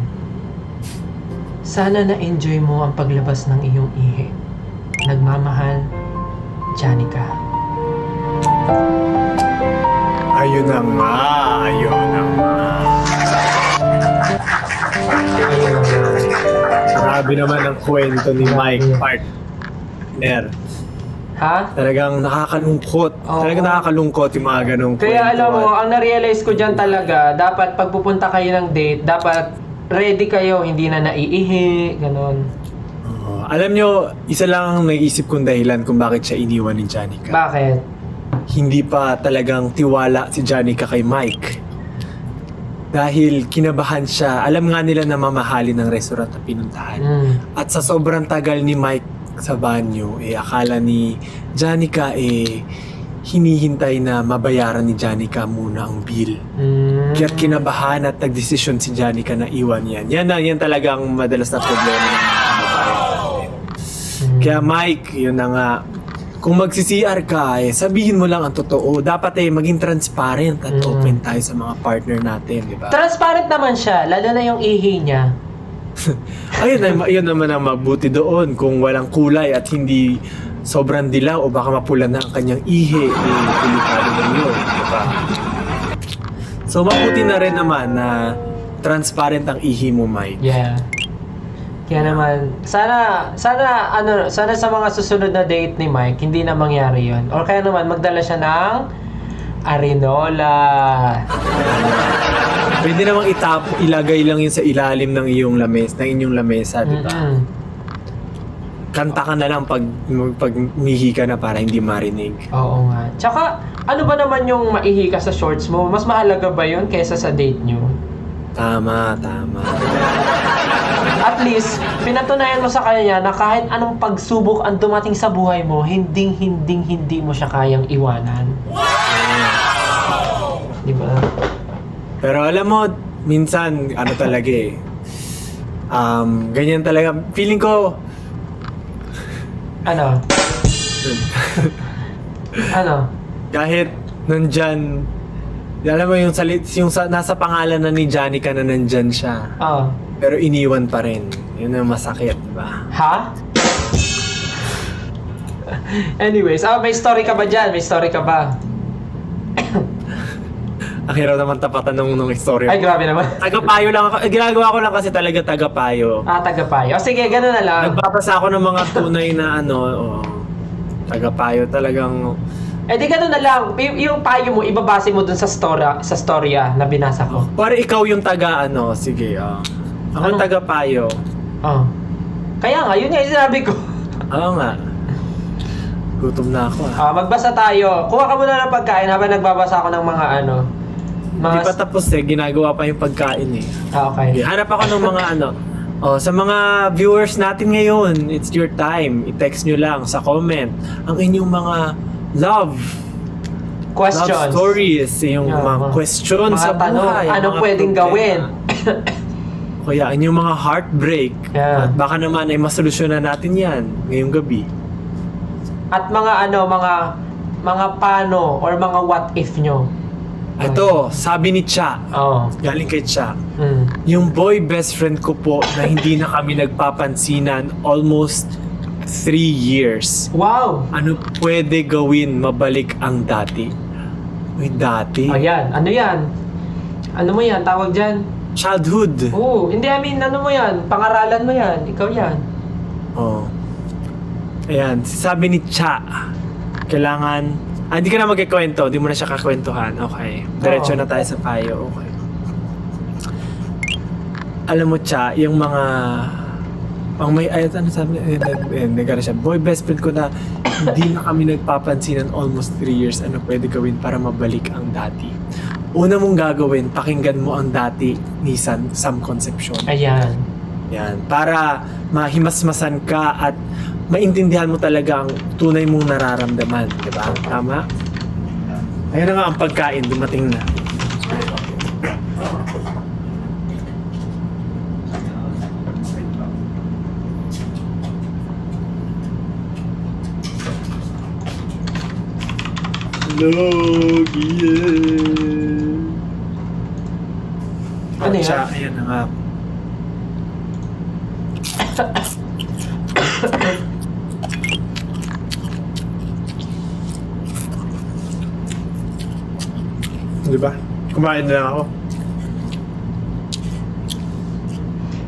Sana na-enjoy mo ang paglabas ng iyong ihi. Nagmamahal, Janica. Ayun na nga, ayun na nga. Grabe naman ang kwento ni Mike, partner. Ha? Talagang nakakalungkot. Oo. Talagang nakakalungkot yung mga ganong kwento. Kaya alam mo, ang na-realize ko dyan talaga, dapat pag pupunta kayo ng date, dapat ready kayo, hindi na naiihi, ganon. Alam nyo, isa lang ang naisip kong dahilan kung bakit siya iniwan ni Janica. Bakit? Hindi pa talagang tiwala si Janica kay Mike. Dahil kinabahan siya. Alam nga nila na mamahalin ng restaurant na pinuntahan. At sa sobrang tagal ni Mike sa banyo, akala ni Janica hinihintay na mabayaran ni Janica muna ang bill. Kaya't kinabahan at nagdesisyon si Janica na iwan yan. Yan talagang madalas na problema ng mga babae natin. Kaya Mike, yun na nga. Kung magsi-CR ka, sabihin mo lang ang totoo. Dapat maging transparent at open tayo sa mga partner natin, di ba? Transparent naman siya, lalo na yung ihi niya. Ayun naman ang mabuti doon. Kung walang kulay at hindi sobrang dilaw o baka mapula na ang kanyang ihi, delikado na yun, di ba? So mabuti na rin naman na transparent ang ihi mo, Mike. Yeah. Kaya naman, sana sa mga susunod na date ni Mike, hindi na mangyari yon. Or kaya naman, magdala siya ng Arinola. Pwede namang ilagay lang yun sa ilalim ng inyong lamesa, di ba? Kanta ka na lang pag mihi ka na para hindi marinig. Oo nga. Tsaka, ano ba naman yung maihi ka sa shorts mo? Mas mahalaga ba yun kaysa sa date nyo? Tama. At least, pinatunayan mo sa kanya na kahit anong pagsubok ang dumating sa buhay mo, hindi mo siya kayang iwanan. Di ba? Pero alam mo, minsan, talaga ganyan talaga. Feeling ko, Ano? Ano? kahit nandyan, alam mo yung nasa pangalan na ni Janica na nandyan siya, Oh. pero iniwan pa rin. Yun ang masakit, diba? Ha? Anyways, may story ka ba dyan? May story ka ba? Akira naman tapatan nung story Ay, mo. grabe naman. Tagapayo lang ako. Ginagawa ko lang kasi talaga tagapayo. Tagapayo. O sige, gano'n na lang. Nagbabasa ako ng mga tunay na tagapayo talagang. Di gano'n na lang. Yung payo mo, ibabase mo dun sa storya na binasa ko. Para ikaw yung sige. Ako Ano? yung tagapayo. Oh. Kaya nga, yun nga yung sinabi ko. Oo nga. Gutom na ako Magbasa tayo. Kuha ka muna ng pagkain habang nagbabasa ako ng mga Hindi pa tapos ginagawa pa yung pagkain Okay. Hanap ako ng mga sa mga viewers natin ngayon, it's your time. I-text nyo lang sa comment ang inyong mga love Questions. stories, yung mga question mga sa tanong, buhay. anong mga pwedeng gawin? Kaya inyong mga heartbreak. Yeah. At baka naman ay masolusyonan natin yan ngayong gabi. At mga mga paano or mga what if nyo. Ito, sabi ni Cha, Oh. galing kay Cha, Mm. yung boy best friend ko po na hindi na kami nagpapansinan almost 3 years. Wow! Ano pwede gawin mabalik ang dati? Uy, dati? Ayan, ano yan? Ano mo yan? Tawag dyan? Childhood. Oo, hindi, ano mo yan? Pangaralan mo yan. Ikaw yan. Oh. Ayan, sabi ni Cha, kailangan. Hindi ka na magkikwento, di mo na siya kakwentuhan. Okay. Diretso Oo. na tayo sa payo. Okay. Alam mo, Cha, yung mga ano sabi niya, siya, boy best friend ko na hindi na kami nagpapansinan almost 3 years. Ano pwede gawin para mabalik ang dati? Una mong gagawin, pakinggan mo ang dati ni Sam Concepcion. Ayan. Yan, para mahimasmasan ka at maintindihan mo talaga ang tunay mong nararamdaman, di ba? Tama? Ayun na nga ang pagkain, dumating na. Logi. Ano yan? Siya, ayun na nga. Di ba? Kumain na lang ako.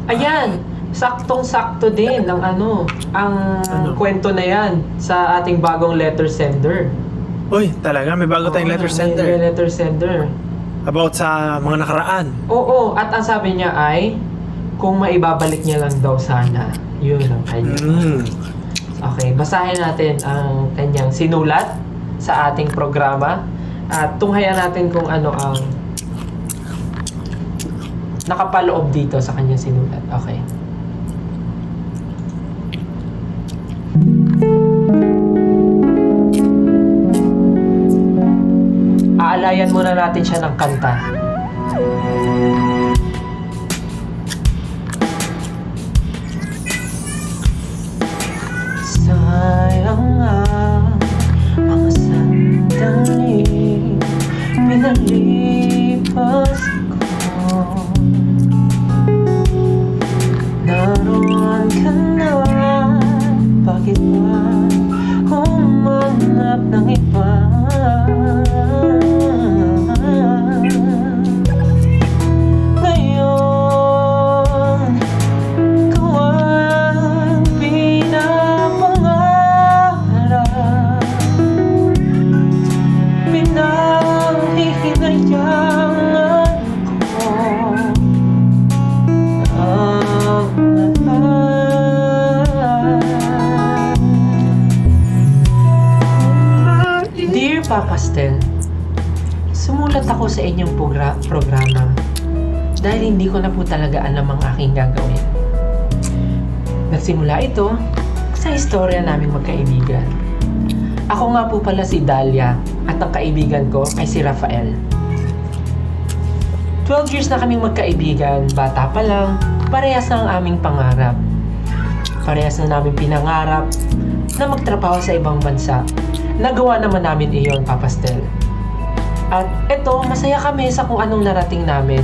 Ayan, saktong-sakto din ang ang kwento na yan sa ating bagong letter sender. Uy, talaga? May bago tayong letter May sender. letter sender. About sa mga nakaraan. Oo, at ang sabi niya ay, kung maibabalik niya lang daw sana. Yun ang kanya. Okay, basahin natin ang kanyang sinulat sa ating programa. At tunghayan natin kung ano ang nakapaloob dito sa kanyang sinulat. Okay. Aalayan muna natin siya ng kanta. Sayang nga mga sandali pinalipas ko. Naroon ka na, bakit ba humanap ng iba? Ngayon, ikaw ang pinapangarap, pinanghihinayangan ko ang lahat. Dear Papastel, sumulat ako sa inyong programa dahil hindi ko na po talaga alam ang aking gagawin. Nagsimula ito sa istorya naming magkaibigan. Ako nga po pala si Dahlia at ang kaibigan ko ay si Rafael. 12 years na kaming magkaibigan, bata pa lang, parehas na ang aming pangarap. Parehas na namin pinangarap na magtrabaho sa ibang bansa. Nagawa naman namin iyon, Papastel. At eto, masaya kami sa kung anong narating namin.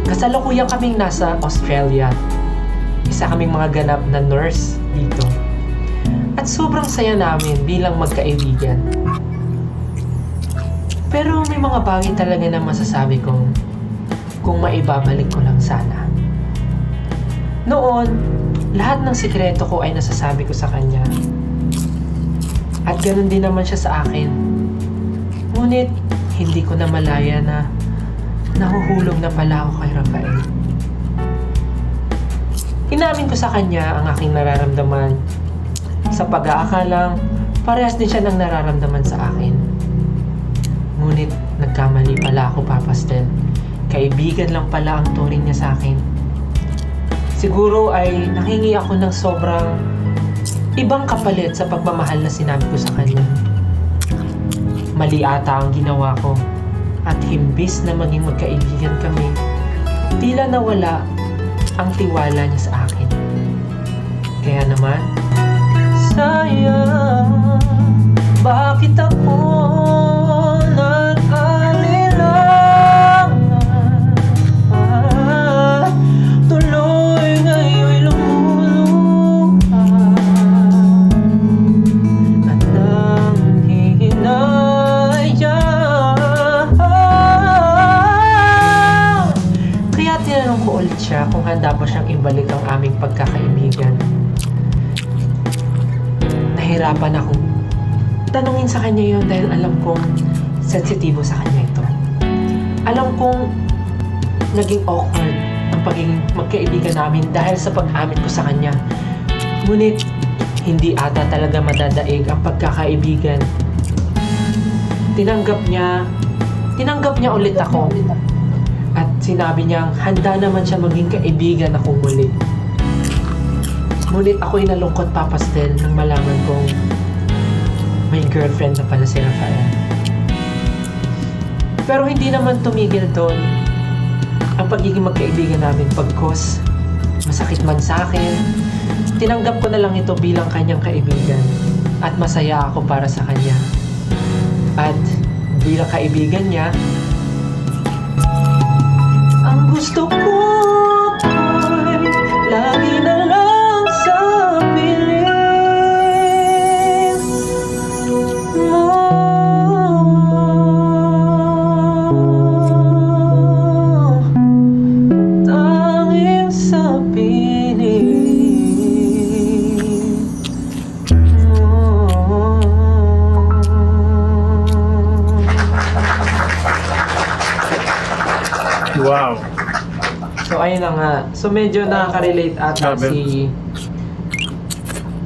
Kasalukuyan kaming nasa Australia. Isa kaming mga ganap na nurse dito. At sobrang saya namin bilang magkaibigan. Pero may mga bagay talaga na masasabi kong kung maibabalik ko lang sana. Noon, lahat ng sikreto ko ay nasasabi ko sa kanya. At ganun din naman siya sa akin. Ngunit, hindi ko na malaya na nahuhulog na pala ako kay Rafael. Inamin ko sa kanya ang aking nararamdaman. Sa pag-aakalang, parehas din siya ng nararamdaman sa akin. Ngunit, nagkamali pala ako, Papastel. Kaibigan lang pala ang turing niya sa akin. Siguro ay nanghingi ako ng sobrang ibang kapalit sa pagmamahal na sinabi ko sa kanya. Mali ata ang ginawa ko. At himbis na maging magkaibigan kami, tila nawala ang tiwala niya sa akin. Kaya naman, sayang, bakit ako nag-alilangan? Tuloy ngayon'y lumuluha at nanghihinayang. Kaya tinanong ko ulit siya kung handa ba siyang ibalik ang aming pagkakaibigan. Nahirapan akong tanungin sa kanya yun dahil alam kong sensitibo sa kanya ito. Alam kong naging awkward ang pagiging magkaibigan namin dahil sa pag-amin ko sa kanya. Ngunit, hindi ata talaga madadaig ang pagkakaibigan. Tinanggap niya ulit ako. At sinabi niyang handa naman siya maging kaibigan akong muli. Ngunit ako'y nalungkot, Papastel, nang malaman kong may girlfriend na pala si Rafael. Pero hindi naman tumigil doon ang pagiging magkaibigan namin pagkos masakit man sa akin. Tinanggap ko na lang ito bilang kanyang kaibigan at masaya ako para sa kanya. At bilang kaibigan niya, ang gusto ko ay lagi na lang sa piling mo. Tanging sa piling mo. Wow. So ayun na nga. So medyo nakaka-relate ata Sabi.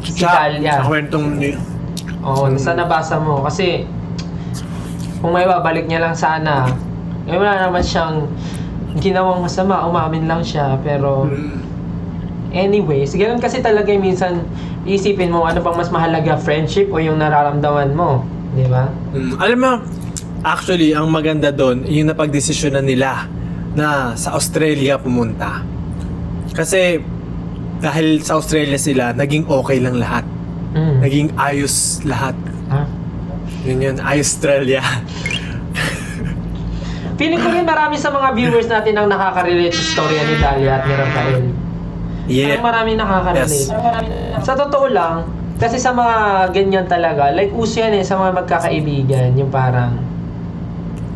si Dalia. Sa kwentong ni... Oo, sa nabasa mo. Kasi kung may babalik niya lang sana, wala naman siyang ginawang masama. Umamin lang siya. Pero anyways, ganun kasi talaga yung minsan isipin mo ano bang mas mahalaga, friendship o yung nararamdaman mo. Di ba? Alam mo, actually, ang maganda doon, yung napagdesisyonan nila na sa Australia pumunta. Kasi dahil sa Australia sila, naging okay lang lahat. Naging ayos lahat. Ha? Yun, Australia. Feeling ko rin marami sa mga viewers natin ang nakaka-relate sa storya ni Dalia at ni Rafael. Yeah. Parang marami nakaka-relate. Yes. Sa totoo lang, kasi sa mga ganyan talaga, like uso yan sa mga magkakaibigan, yung parang,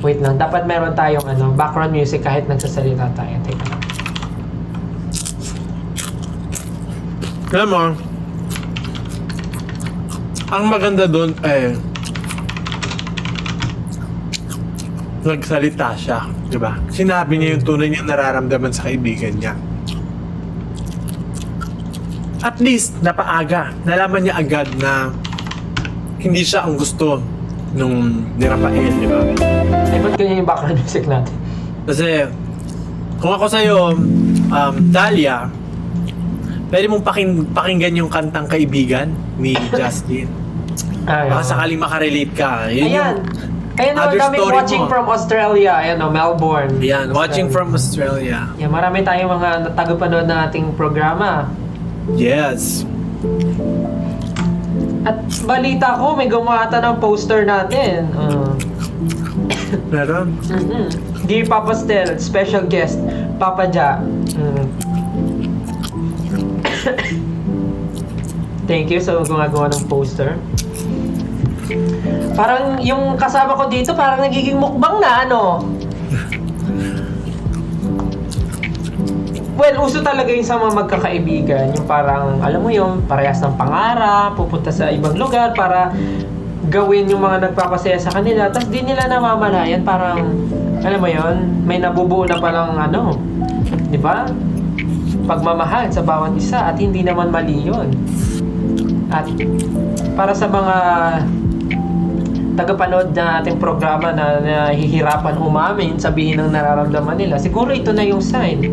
wait lang, dapat meron tayong background music kahit nagsasalita tayo. Teka lang. Alam mo, ang maganda doon nagsalita siya, di ba? Sinabi niya yung tunay niyang nararamdaman sa kaibigan niya. At least, napaaga. Nalaman niya agad na hindi siya ang gusto nung ni Rafael, di ba? Ay, ba't ganyan yung background music natin? Kasi, kung ako sa'yo, Dalia, pwede mong pakinggan yung kantang Kaibigan ni Justin. Baka sakaling makarelate ka. Yun Ayan! Ayan naman other kami story watching mo. from Australia. Ayan Melbourne. Yan, watching from Australia. Yeah, marami tayong mga tagapanood ng ating programa. Yes. At balita ko, may gumawa ata ng poster natin. Meron. Dear Papa Stel, special guest, Papa Ja. Thank you sa gumagawa ng poster. Parang yung kasama ko dito, parang nagiging mukbang na, ano? Well, uso talaga yung sa mga magkakaibigan. Yung parang, alam mo yung parehas ng pangarap, pupunta sa ibang lugar para gawin yung mga nagpapasaya sa kanila. Tapos di nila namamalayan, parang, alam mo yon, may nabubuo na palang di ba? Pagmamahal sa bawat isa at hindi naman mali yun. At para sa mga tagapanood na ating programa na nahihirapan umamin, sabihin ng nararamdaman nila, siguro ito na yung sign.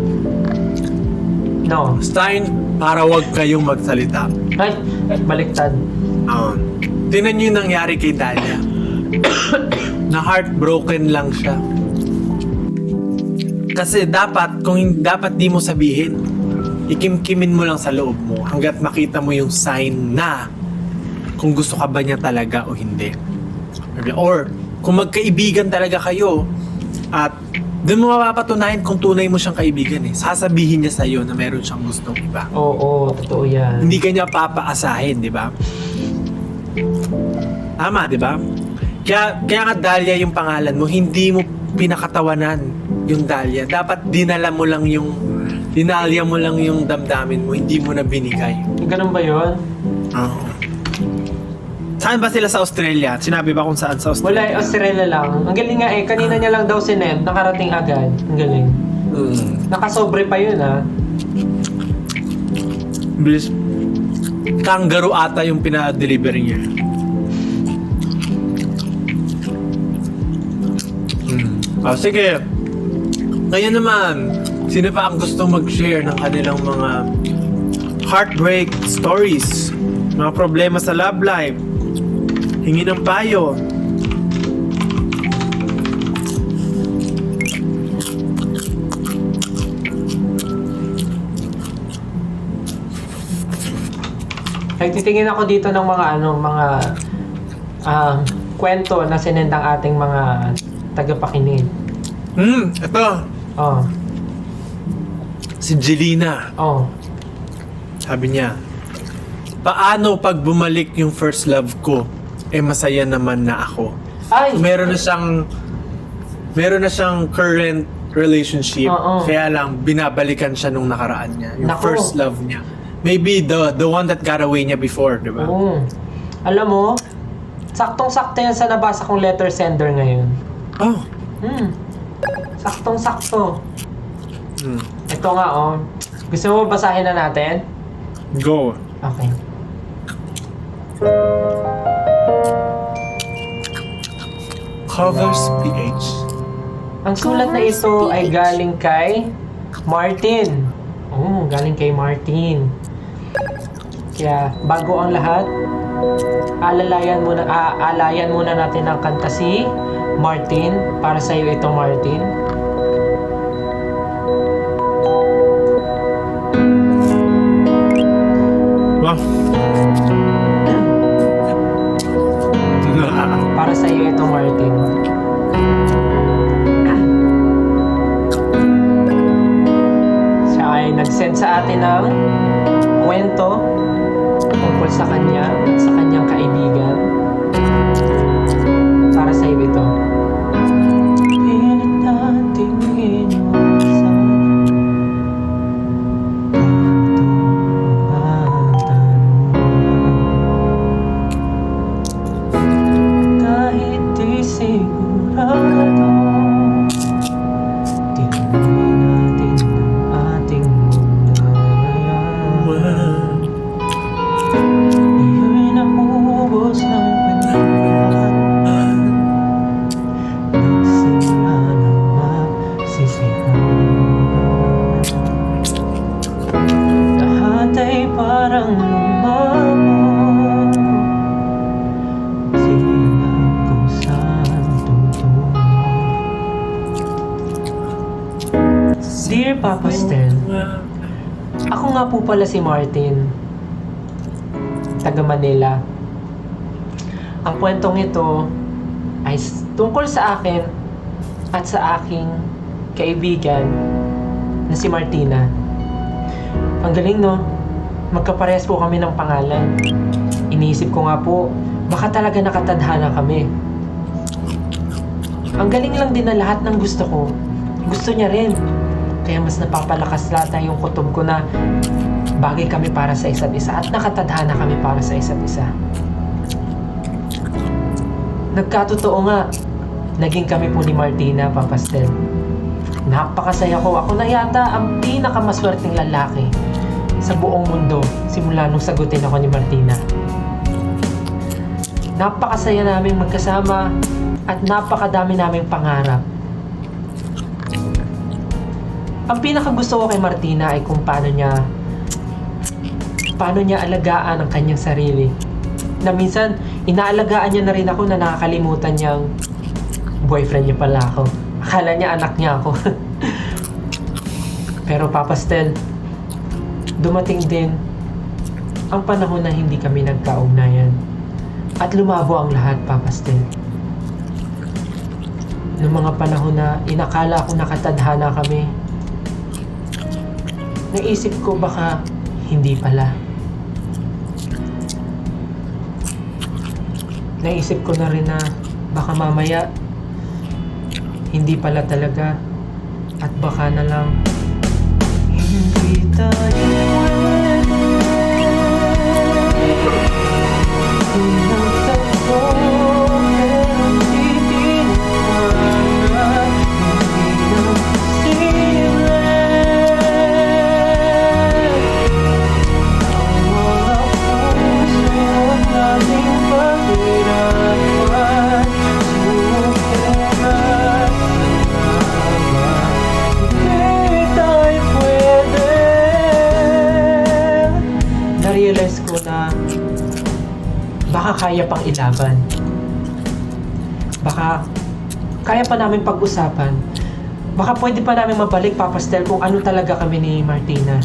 No. Stein, para wag kayong magsalita. Ay, baliktad. Tingnan niyo yung nangyari kay Dalia. Na heartbroken lang siya. Kasi dapat di mo sabihin, ikimkimin mo lang sa loob mo hanggat makita mo yung sign na kung gusto ka ba niya talaga o hindi. Or kung magkaibigan talaga kayo at doon mo mapapatunayan kung tunay mo siyang kaibigan sasabihin niya sa'yo na meron siyang gustong iba. Oo, totoo yan. Hindi ka niya papaasahin, di ba? Tama, di ba? Kaya nga Dalia yung pangalan mo, hindi mo pinakatawanan yung Dalia. Dapat dinalya mo lang yung damdamin mo, hindi mo na binigay. Ganun ba yun? Oo. Saan ba sila sa Australia? Sinabi ba kung saan sa Australia? Wala, Australia lang. Ang galing nga kanina niya lang daw sinend, nakarating agad. Ang galing. Nakasobre pa yun, ha? Bilis. Kangaroo ata yung pina-delivery niya. Sige. Ngayon naman, sino pa ang gusto mag-share ng kanilang mga heartbreak stories, mga problema sa love life, hingi ng payo? Nagtitingin ako dito ng mga kwento na sinendang ating mga tagapakinig. Ito. Oh, Si Jelina. oh. Sabi niya, paano pag bumalik yung first love ko, masaya naman na ako. Ay! Meron na siyang current relationship. Oo. Kaya lang, binabalikan siya nung nakaraan niya. Yung Nako. first love niya. Maybe the one that got away niya before, di ba? Oo. Alam mo, saktong-sakto yan sa nabasa kong letter sender ngayon. Oh. Saktong-sakto. Hmm. Ito nga, oh. Gusto mo basahin na natin? Go. Okay. Covers PH. Ang sulat na ito ay galing kay Martin. Galing kay Martin. Kaya bago ang lahat, alayan muna natin ang kanta si Martin. Para sa iyo ito, Martin. Wow. Para sa iyo ito, Martin. Siya ay nag-send sa atin ng kwento tungkol sa kanya at sa kanyang kaibigan. Para sa iyo ito. Pilit nating iniwasan kahit di sigurado, tinuloy natin ang ating ugnayan. Iyo'y naubos ng panahon, nagsimula ng magsisihan. Lahat ay parang lumabo, silang kung saan tutungo. Dear Papa Stel, ako nga po pala si Martin, taga Manila. Ang kwentong ito ay tungkol sa akin at sa aking kaibigan na si Martina. Ang galing, no? Magkaparehas po kami ng pangalan. Iniisip ko nga po, baka talaga nakatadhana kami. Ang galing lang din na lahat ng gusto ko, gusto niya rin. Kaya mas napapalakas lata yung kutob ko na bagay kami para sa isa't isa at nakatadhana kami para sa isa't isa. Nagkatotoo nga, naging kami po ni Martina, Papa Stel. Napakasaya ko. Ako na yata ang pinakamaswerteng lalaki sa buong mundo simula nung sagutin ako ni Martina. Napakasaya namin magkasama at napakadami naming pangarap. Ang pinakagusto ko kay Martina ay kung paano niya alagaan ang kanyang sarili. Na minsan, inaalagaan niya na rin ako na nakakalimutan niyang boyfriend niya pala ako. Akala niya anak niya ako. Pero Papa Stel, dumating din ang panahon na hindi kami nagkaugnayan. At lumabo ang lahat, Papa Stel. Noong mga panahon na inakala ko nakatadhana kami, naisip ko baka hindi pala. Naisip ko na rin na baka mamaya hindi pala talaga at baka na lang hindi tayo pinagtagpo pero di tinawanan, hindi nagsilet ang mga puso nating paghirapan. Sumunod hindi tayo pwede. Na-realize ko na baka kaya pang ilaban. Baka kaya pa namin pag-usapan. Baka pwede pa namin mabalik, Papa Stel, kung ano talaga kami ni Martina.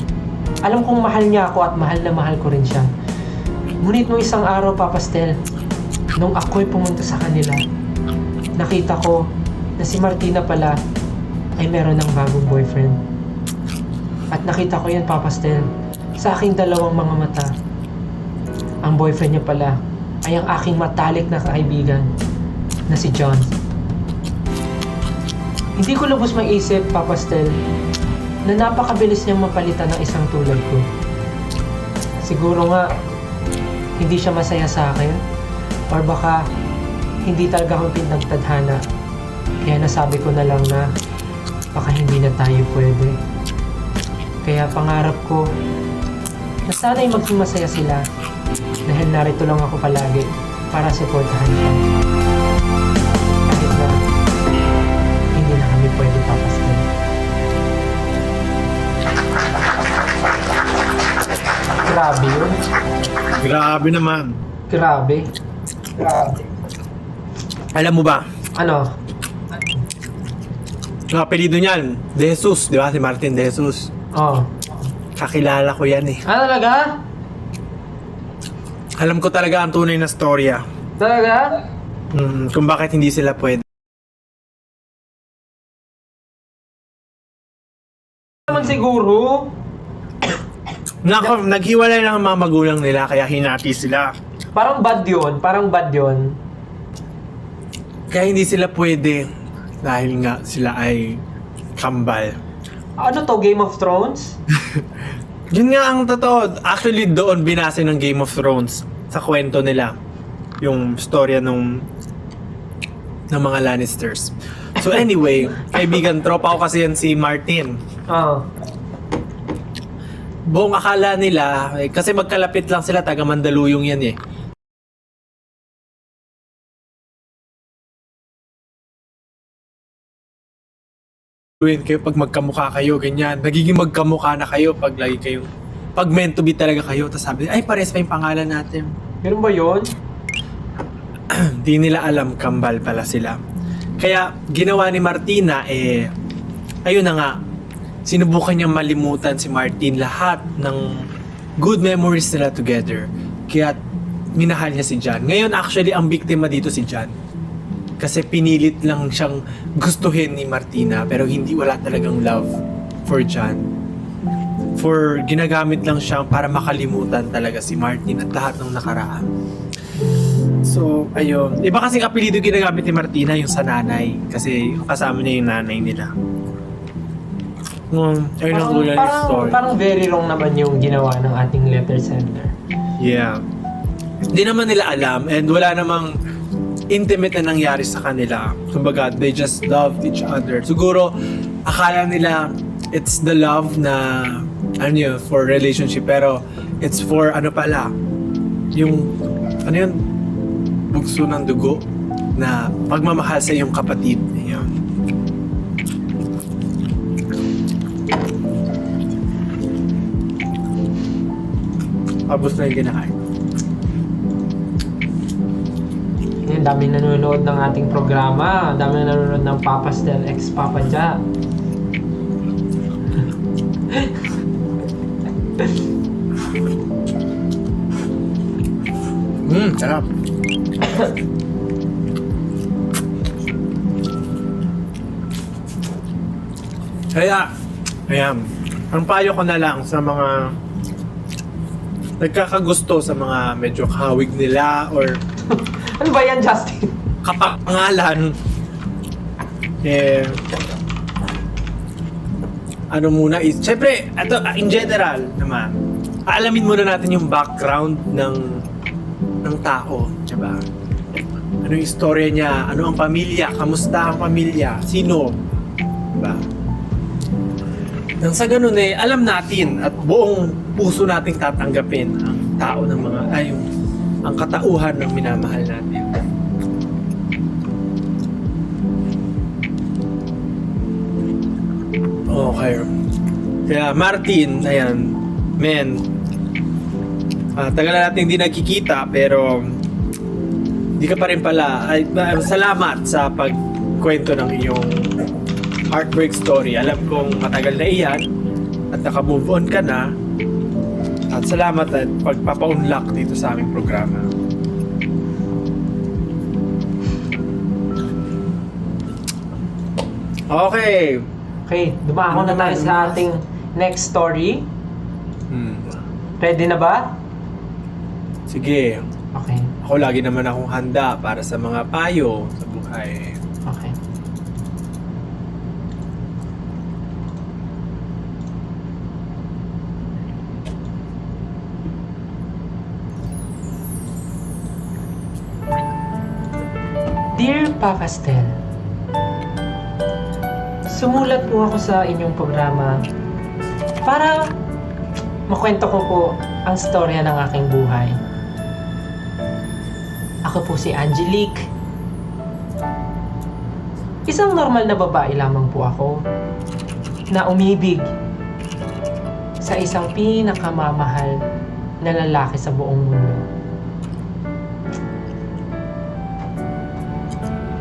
Alam kong mahal niya ako at mahal na mahal ko rin siya. Ngunit nung isang araw, Papa Stel, nung ako'y pumunta sa kanila, nakita ko na si Martina pala ay meron ng bagong boyfriend. At nakita ko yan, Papa Stel, sa aking dalawang mga mata. Ang boyfriend niya pala ay ang aking matalik na kaibigan na si John. Hindi ko lubos maisip, Papa Stel, na napakabilis niyang mapalitan ng isang tulad ko. Siguro nga, hindi siya masaya sa akin. Or baka, hindi talaga akong pinagtadhana. Kaya nasabi ko na lang na, baka hindi na tayo pwede. Kaya pangarap ko, na sana'y maging masaya sila. Dahil narito lang ako palagi para suportahan siya. Kahit na, hindi na kami pwede papaskin. Grabe yun. Grabe naman. Grabe. Alam mo ba, Ano? ang apelido niyan, De Jesus, di ba? Si Martin De Jesus. Oh. Kakilala ko yan eh. Ah, talaga? Alam ko talaga ang tunay na storya. Talaga? Kung bakit hindi sila pwede. Naman siguro. Naghiwalay lang ang mga magulang nila kaya hinati sila. Parang bad yun. Parang bad yun. Kaya hindi sila pwede dahil nga sila ay kambal. Ano to? Game of Thrones? Yun nga ang totoo. Actually, doon binase ng Game of Thrones sa kwento nila. Yung storya ng mga Lannisters. So anyway, kaibigan, tropa ko kasi yan si Martin. Oo. Buong akala nila, kasi magkalapit lang sila, taga Mandaluyong yan eh. Kayo pag magkamukha kayo, ganyan. Nagiging magkamukha na kayo pag lagi kayong, pag meant to be talaga kayo. Tapos sabi, ay pares pa yung pangalan natin. Meron ba yun? Di nila alam, kambal pala sila. Kaya ginawa ni Martina ayun na nga, sinubukan niyang malimutan si Martin lahat ng good memories nila together. Kaya minahal niya si John. Ngayon actually ang biktima dito si John. Kasi pinilit lang siyang gustuhin ni Martina pero wala talagang love for John. Ginagamit lang siya para makalimutan talaga si Martin at lahat ng nakaraan. So, ayun. Iba kasing apelido ginagamit ni Martina yung sa nanay. Kasi kasama niya yung nanay nila. Ayun ang ulan yung story. Parang very wrong naman yung ginawa ng ating letter sender. Yeah. Hindi naman nila alam and wala namang intimate na nangyari sa kanila. Kumbaga, they just loved each other. Siguro, akala nila it's the love na for relationship pero it's for pala yung bugso ng dugo na pagmamahal sa iyong kapatid. Ayan. Tapos na yung kinakain. Ang daming nanonood ng ating programa. Ang daming nanonood ng Papa Stel X Papa Ja. Sarap. Kaya, ayan. Ang payo ko na lang sa mga nagkakagusto sa mga medyo kahawig nila or Ano ba yan, Justin? kapangalan muna is syempre ito in general naman aalamin muna natin yung background ng tao, diba? Ano yung istorya niya, ano ang pamilya, kamusta ang pamilya, sino, diba? Nang sa ganun alam natin at buong puso nating tatanggapin ang tao ng mga ang katauhan ng minamahal natin. Okay. Kaya Martin, ayan, men, tagal na natin hindi nagkikita pero di ka pa rin pala, salamat sa pagkwento ng iyong heartbreak story. Alam kong matagal na iyan at naka-move on ka na. At salamat at pagpapa-unlock dito sa aming programa. Okay. Okay, dumako na tayo sa ating next story. Hmm. Ready na ba? Sige. Okay, Ako lagi naman akong handa para sa mga payo sa buhay. okay. Dear Papa Stel, sumulat po ako sa inyong programa para makwento ko po ang storya ng aking buhay. Ako po si Angelique. Isang normal na babae lamang po ako na umibig sa isang pinakamamahal na lalaki sa buong mundo.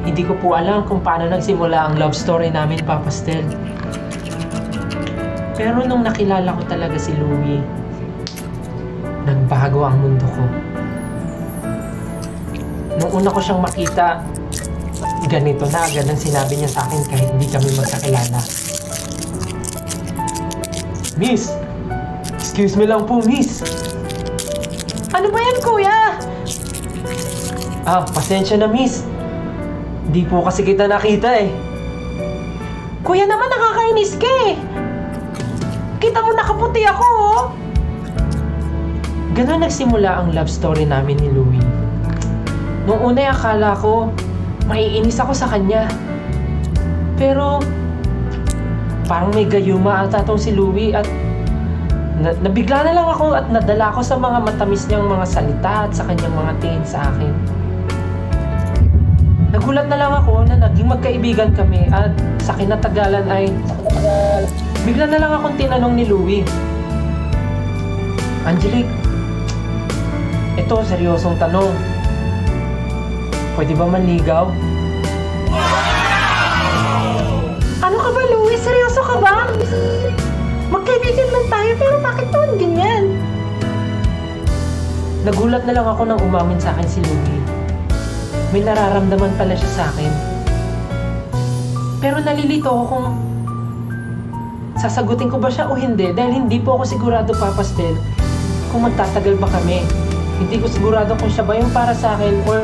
Hindi ko po alam kung paano nagsimula ang love story namin, Papa Stel. Pero nung nakilala ko talaga si Louie, nagbago ang mundo ko. Nung una ko siyang makita, ganito na agad ang sinabi niya sa akin kahit hindi kami magkakilala. Miss! Excuse me lang po, miss! Ano ba yan, kuya? Pasensya na, miss. Di po kasi kita nakita eh. Kuya naman, nakakainis ka eh. Kita mo nakaputi ako oh. Ganon nagsimula ang love story namin ni Louie. Nung una akala ko, maiinis ako sa kanya. Pero, parang may gayuma ata tong si Louie at nabigla na lang ako at nadala ako sa mga matamis niyang mga salita at sa kanyang mga tingin sa akin. Nagulat na lang ako na naging magkaibigan kami at sa kinatagalan ay bigla na lang akong tinanong ni Louie, Angelique, ito seryosong tanong. Pwede ba manligaw? Ano ka ba, Louie? Seryoso ka ba? Magkaibigan man tayo pero bakit naman ganyan? Nagulat na lang ako nang umamin sa akin si Louie. May nararamdaman pala siya sa akin. Pero nalilito ako kung sasagutin ko ba siya o hindi dahil hindi po ako sigurado, Papa Stel, kung magtatagal ba kami. Hindi ko sigurado kung siya ba yung para sa akin or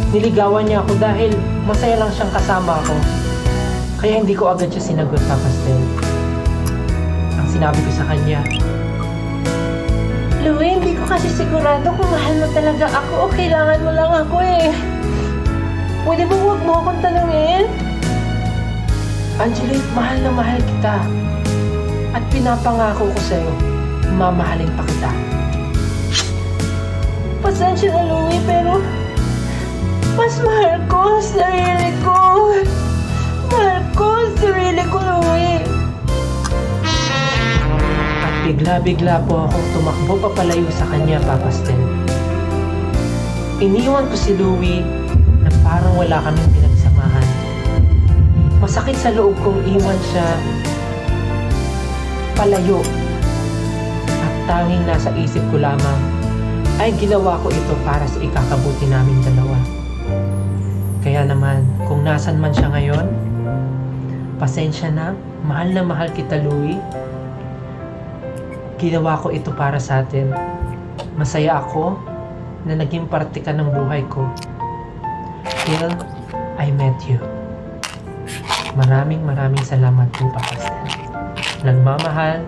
niligawan niya ako dahil masaya lang siyang kasama ako. Kaya hindi ko agad siya sinagot, Papa Stel. Ang sinabi ko sa kanya, Louie, hindi ko kasi sigurado kung mahal mo talaga ako o kailangan mo lang ako eh. Pwede ba huwag mo akong tanungin? Angelique, mahal na mahal kita. At pinapangako ko sa'yo, mamahalin pa kita. Pasensya na, Louie, pero mas mahal ko ang sarili ko. Mahal ko ang sarili ko, Louie. At bigla-bigla po akong tumakbo papalayo sa kanya, Papa Stel. Iniwan ko si Louie na parang wala kaming pinagsamahan. Masakit sa loob kong iwan siya palayo. At tanging nasa isip ko lamang ay ginawa ko ito para sa ikakabuti namin dalawa. Kaya naman, kung nasan man siya ngayon, pasensya na mahal kita, Louie. Ginawa ko ito para sa atin. Masaya ako na naging parte ka ng buhay ko. Till I met you. Maraming salamat po, Papa Stel. Nagmamahal,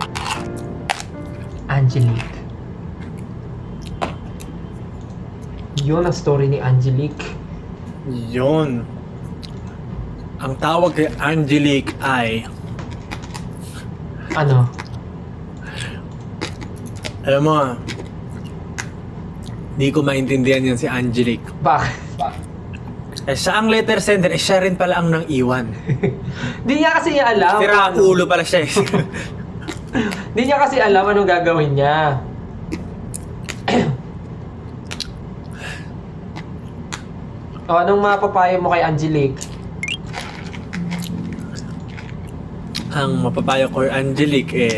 Angelique. Yun ang story ni Angelique. Yun. Ang tawag kay Angelique ay... Ano? Alam mo, di ko maintindihan yan si Angelique. Bakit? Siya ang letter sender, siya rin pala ang nang iwan. Di niya kasi alam. Tira ulo pala siya. Di niya kasi alam anong gagawin niya. O, anong mapapayo mo kay Angelique? Ang mapapayo ko kay Angelique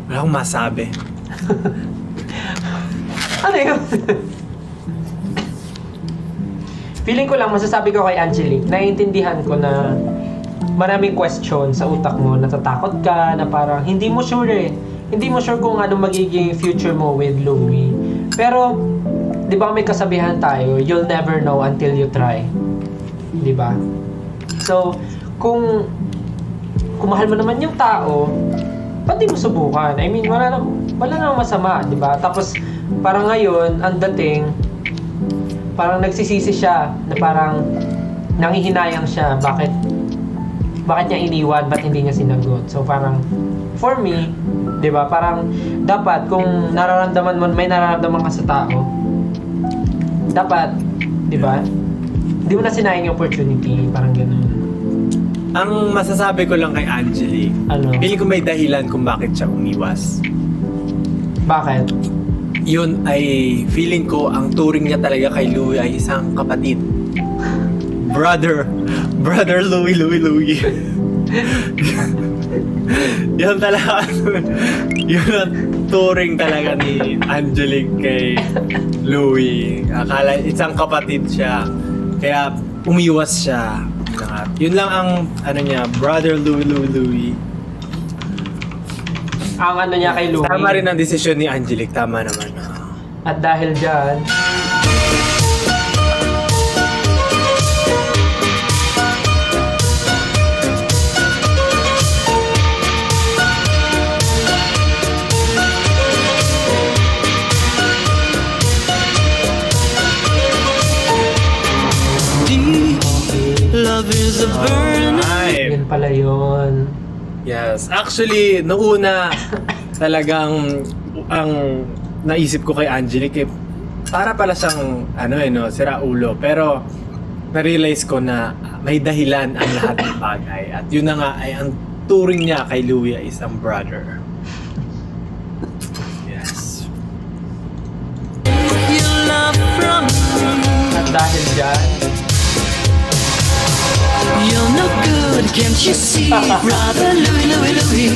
Wala akong masabi. Ano yun? Feeling ko lang, masasabi ko kay Angelique, naiintindihan ko na maraming question sa utak mo, natatakot ka, na parang hindi mo sure eh. Hindi mo sure kung ano magiging future mo with Louie. Pero, di ba may kasabihan tayo, you'll never know until you try. Di ba? So, kung mahal mo naman yung tao, ba't di mo subukan? I mean, wala namang masama, di ba? Tapos, parang ngayon, ang dating, parang nagsisisi siya, na parang nangihinayang siya, bakit niya iniwan, ba't hindi niya sinagot? So, parang, for me, di ba, parang, dapat, kung nararamdaman mo, may nararamdaman ka sa tao, dapat, di ba, di mo na sinayang yung opportunity, parang gano'n. Ang masasabi ko lang kay Angelique, Ano? feeling ko may dahilan kung bakit siya umiwas. Bakit? Yun ay feeling ko ang turing niya talaga kay Louie ay isang kapatid. Brother Louie. Yun talaga. Yun ang turing talaga ni Angelique kay Louie. Akala isang kapatid siya. Kaya umiwas siya. Yun lang ang ano niya, Brother Louie. Ang ano niya kay Louie. Tama rin ang desisyon ni Angelique. Tama naman. At dahil dyan, Love is a burn. Ay, yun pala yun. yes. Actually, noong una talagang ang naisip ko kay Angelique para pala siyang sira ulo. Pero na-realize ko na may dahilan ang lahat ng bagay. At yun na nga ay ang turing niya kay Louie ay isang brother. Yes. Your love from me. At dahil dyan, You're no good, can't you see? Brother Louie.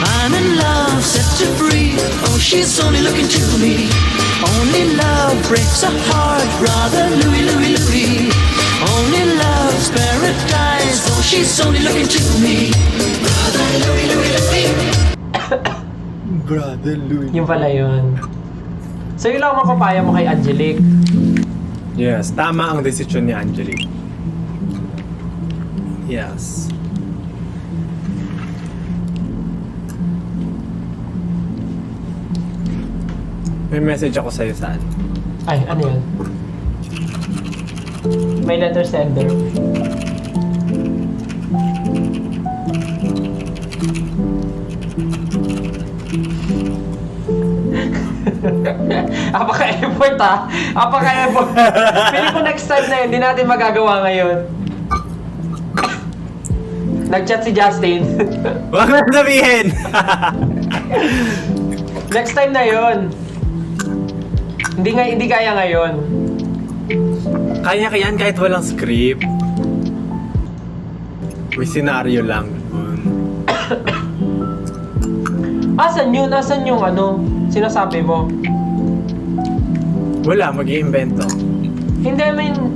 I'm in love, set you free. Oh, she's only looking to me. Only love breaks a heart, brother Louie. Only love's paradise. Oh, she's only looking to me. Brother Louie. Brother Louie. yun pala yun. So yun lang ang mapapaya mo kay Angelique. Yes, tama ang desisyon ni Angelique. Yes. May message ako sa'yo saan? Ay, ano yun? May letter sender. Apaka-effort ah. Apaka-effort. Pili ko next time na yun, hindi natin magagawa ngayon. Nag-chat si Justin. Wag na sabihin! Next time na yun. Hindi kaya ngayon. Kaya yan kahit walang script. May senaryo lang. Asan yun? Asan yung sinasabi mo? Wala, mag-iimbento. Hindi, I mean,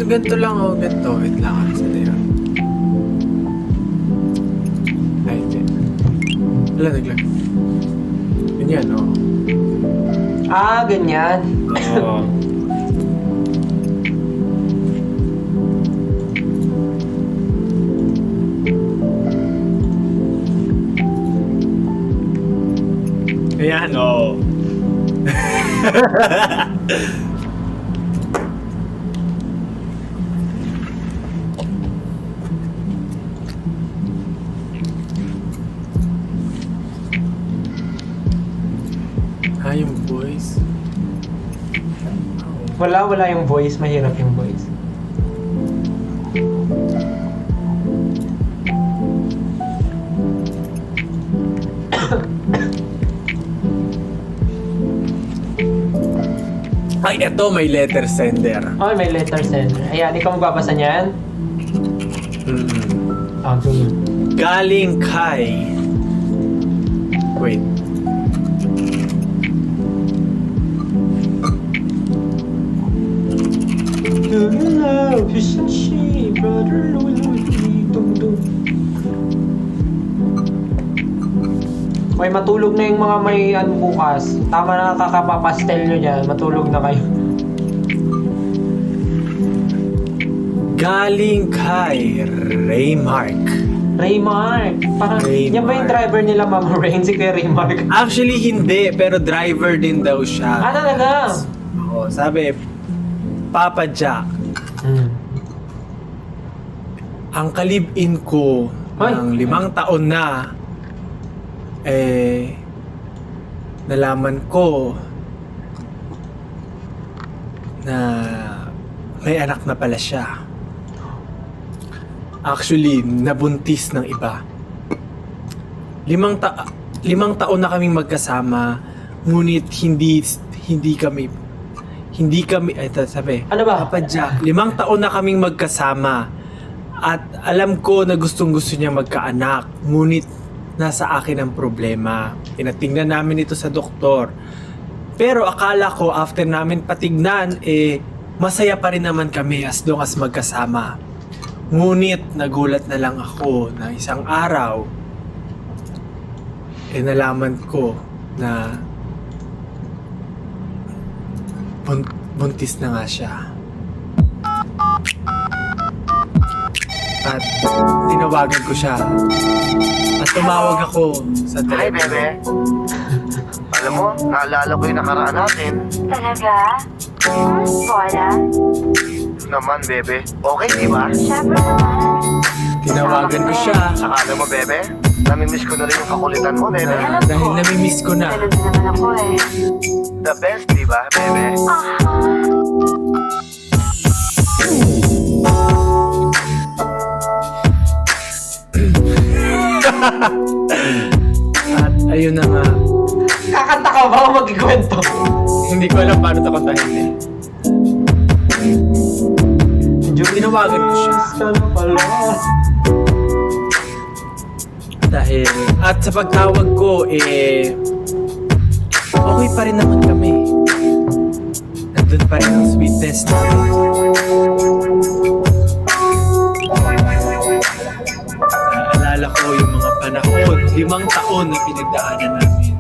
Ganito lang oh, ganito. Wait lang, ano sila yun? Ay, hindi. Wala, naglag. Ganyan, oh. ganyan. Oo. Ayan, oh. Yung voice. Wala yung voice. Mahirap yung voice. Ay, eto may letter sender. Oh, may letter sender. Ayan, ikaw magbabasa niyan? Mm. Okay. Galing kay Wait. May matulog na yung mga may ano bukas. Tama na kakapapastel nyo dyan. Matulog na kayo. Galing kay Raymark. Raymark. Parang, Raymark. yan ba yung driver nila, Ma'am Rain? Si Kuya Raymark. Actually, hindi. Pero driver din daw siya. Ah, talaga? Oo, sabi, Papa Jack, ang kalib-in ko Ay. ng 5 taon na, nalaman ko na may anak na pala siya. Actually, nabuntis ng iba. 5 taon na kaming magkasama, ngunit hindi kami, sabi, Ano ba? Papa Jack, 5 taon na kaming magkasama at alam ko na gustong-gusto niya magkaanak, ngunit nasa akin ang problema. Tinatingnan namin ito sa doktor. Pero akala ko after namin patignan, masaya pa rin naman kami as long as magkasama. Ngunit nagulat na lang ako na isang araw, nalaman ko na buntis na nga siya. At tinawagan ko siya. At tumawag ako sa Hi, telepono. bebe. Alam mo, naalala ko yung nakaraan natin. Talaga? Wala? Naman, bebe. Okay, di ba? Siyempre naman. Tinawagan ko siya Akala mo, bebe? Namimiss ko na rin yung kakulitan mo, bebe. dahil namimiss ko na. Ganun din naman ako eh. The best, di ba, bebe? At ayun na nga. Kakanta ka ba o magkikwento? Hindi ko alam paano ito kantahin. Tinawagan ko siya. Sana pala. Dahil, at sa pagtawag ko, okay pa rin naman kami. Nandun pa rin ang sweetness namin. Naalala ko yung mga panahon, 5 taon na pinagdaanan namin.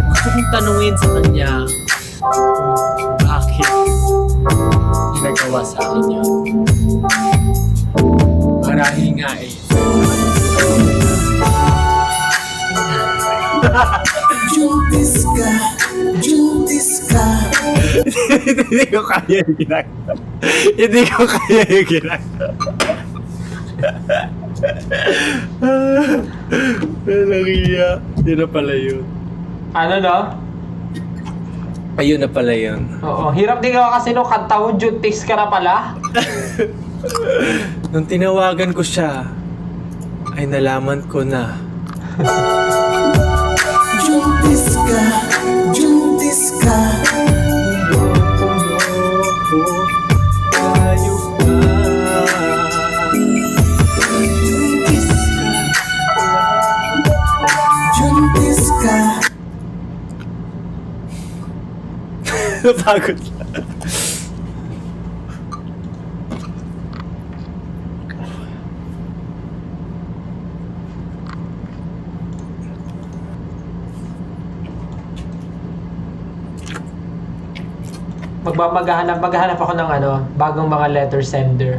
Gusto kong tanungin sa kanya kung bakit ginagawa sa akin yun. Marahil nga Juntis ka, juntis ka. Hindi ko kaya yung ginagawa. Hindi ko kaya yung ginagawa. Walang iya. Yun na pala yun. Ano no? Ayun na pala yun. Oo, hirap din ka kasi nung kanta mo, Juntis ka na pala. Nung tinawagan ko siya, ay nalaman ko na. Juntis ka, juntis ka. Tayo pa. Juntis ka. Napagod na. Maghahanap ako ng ano, bagong mga letter sender.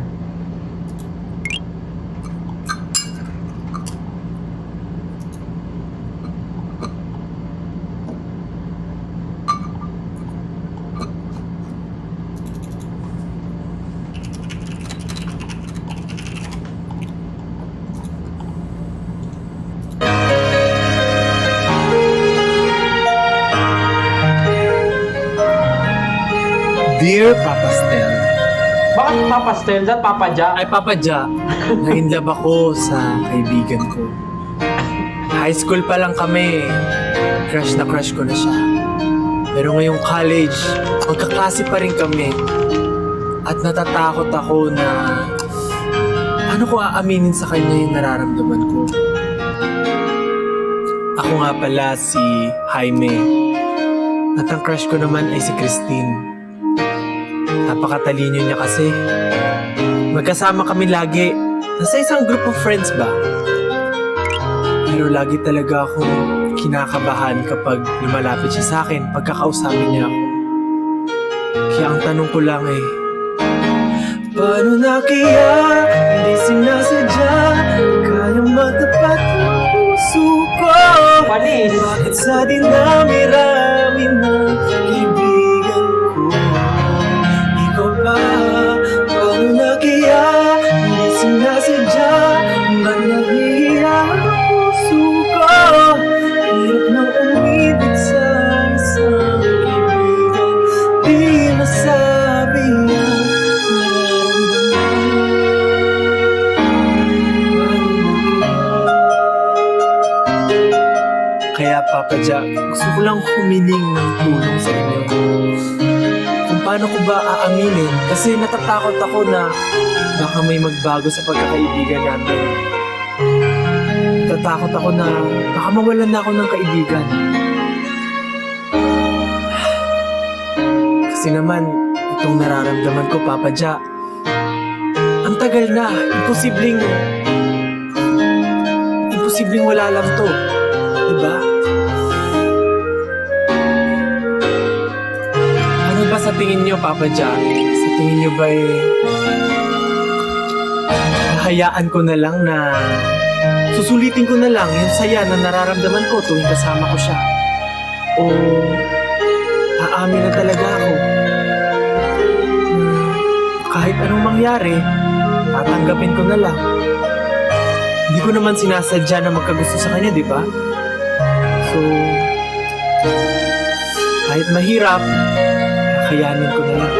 Dear Papa Stel, Bakit Papa Stel? That Papa Jack? ay Papa Ja, na-inlove ako sa kaibigan ko. High school pa lang kami, crush na crush ko na siya. Pero ngayong college, magkaklase pa rin kami. At natatakot ako na paano ko aaminin sa kanya yung nararamdaman ko. Ako nga pala si Jaime. At ang crush ko naman ay si Christine. Napakatalino niya kasi. Magkasama kami lagi. Nasa isang group of friends ba? Pero lagi talaga akong kinakabahan kapag lumalapit siya sa akin, pagkakausapin niya ako. Kaya ang tanong ko lang eh, paano na kaya hindi sinasadya, kayang magtapat ng puso ko? Panis! Bakit sa dinami-rami ng kaibigan ko, ikaw ba? Paano na kaya hindi sinasadya, ba't nahihiya ang puso ko? Hirap nang umibig sa isang kaibigan, di masabi ang nararamdaman. Kaya Papa Jack, gusto ko lang humiling ng tulong sa inyo. Kung paano ko ba aaminin, kasi natatakot ako na baka may magbago sa pagkakaibigan namin. Natatakot ako na baka mawalan na ako ng kaibigan. Kasi naman, itong nararamdaman ko, Papa Jack, ang tagal na, imposibleng wala lang to. Diba? Ano ba sa tingin nyo, Papa Jack? Sa tingin nyo ba hayaan ko na lang na susulitin ko na lang yung saya na nararamdaman ko tuwing kasama ko siya? O aamin na talaga ako na kahit anong mangyari, tatanggapin ko na lang? Hindi ko naman sinasadya na magkagusto sa kanya, di ba? So, kahit mahirap, kakayanin ko na lang.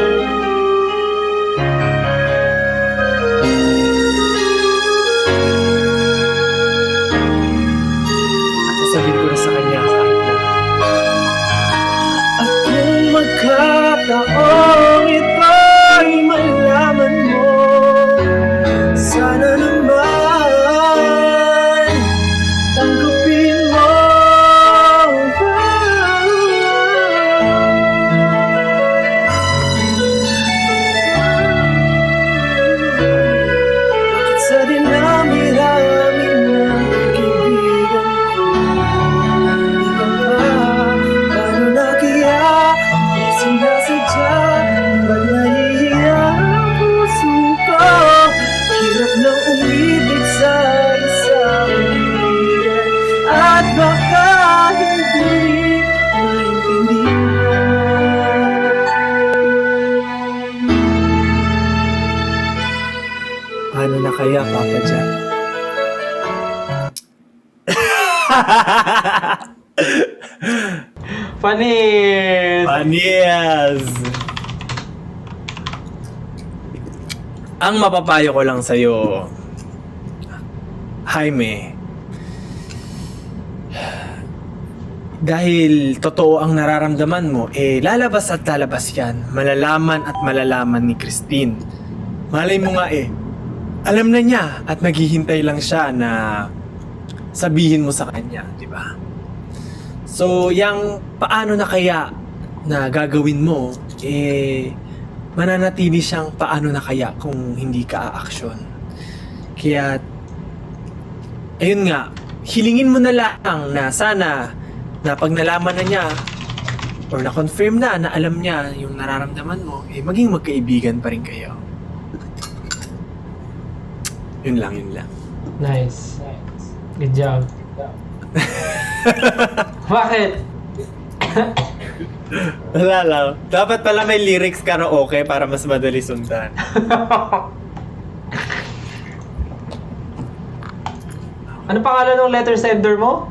At sasabihin ko na sa kanya kahit na. At kung magkataong ito'y malaman mo, sana naman tanggapin mo. Bakit sa dinami-rami ng kaibigan ko, ikaw ba? Paano na kaya hindi sinasadya, ba't nahihiya ang puso ko? Hirap nang umibig sa isang kaibigan, at baka hindi maintindihan. Paano na kaya, Papa Jack? Panis! Panias! Ang mapapayo ko lang sa'yo, Jaime, dahil totoo ang nararamdaman mo, lalabas at lalabas yan. Malalaman at malalaman ni Christine. Malay mo nga alam na niya at naghihintay lang siya na sabihin mo sa kanya, di ba? So, yang paano na kaya na gagawin mo, mananatili siyang paano na kaya kung hindi ka aaksyon. Kaya, ayun nga, hilingin mo na lang na sana na pag nalaman na niya or na-confirm na alam niya yung nararamdaman mo, maging magkaibigan pa rin kayo. Yun lang. Nice. Good job. Bakit? Wala lang. Dapat pala may lyrics karaoke para mas madali sundan. Ano pangalan ng letter sender mo?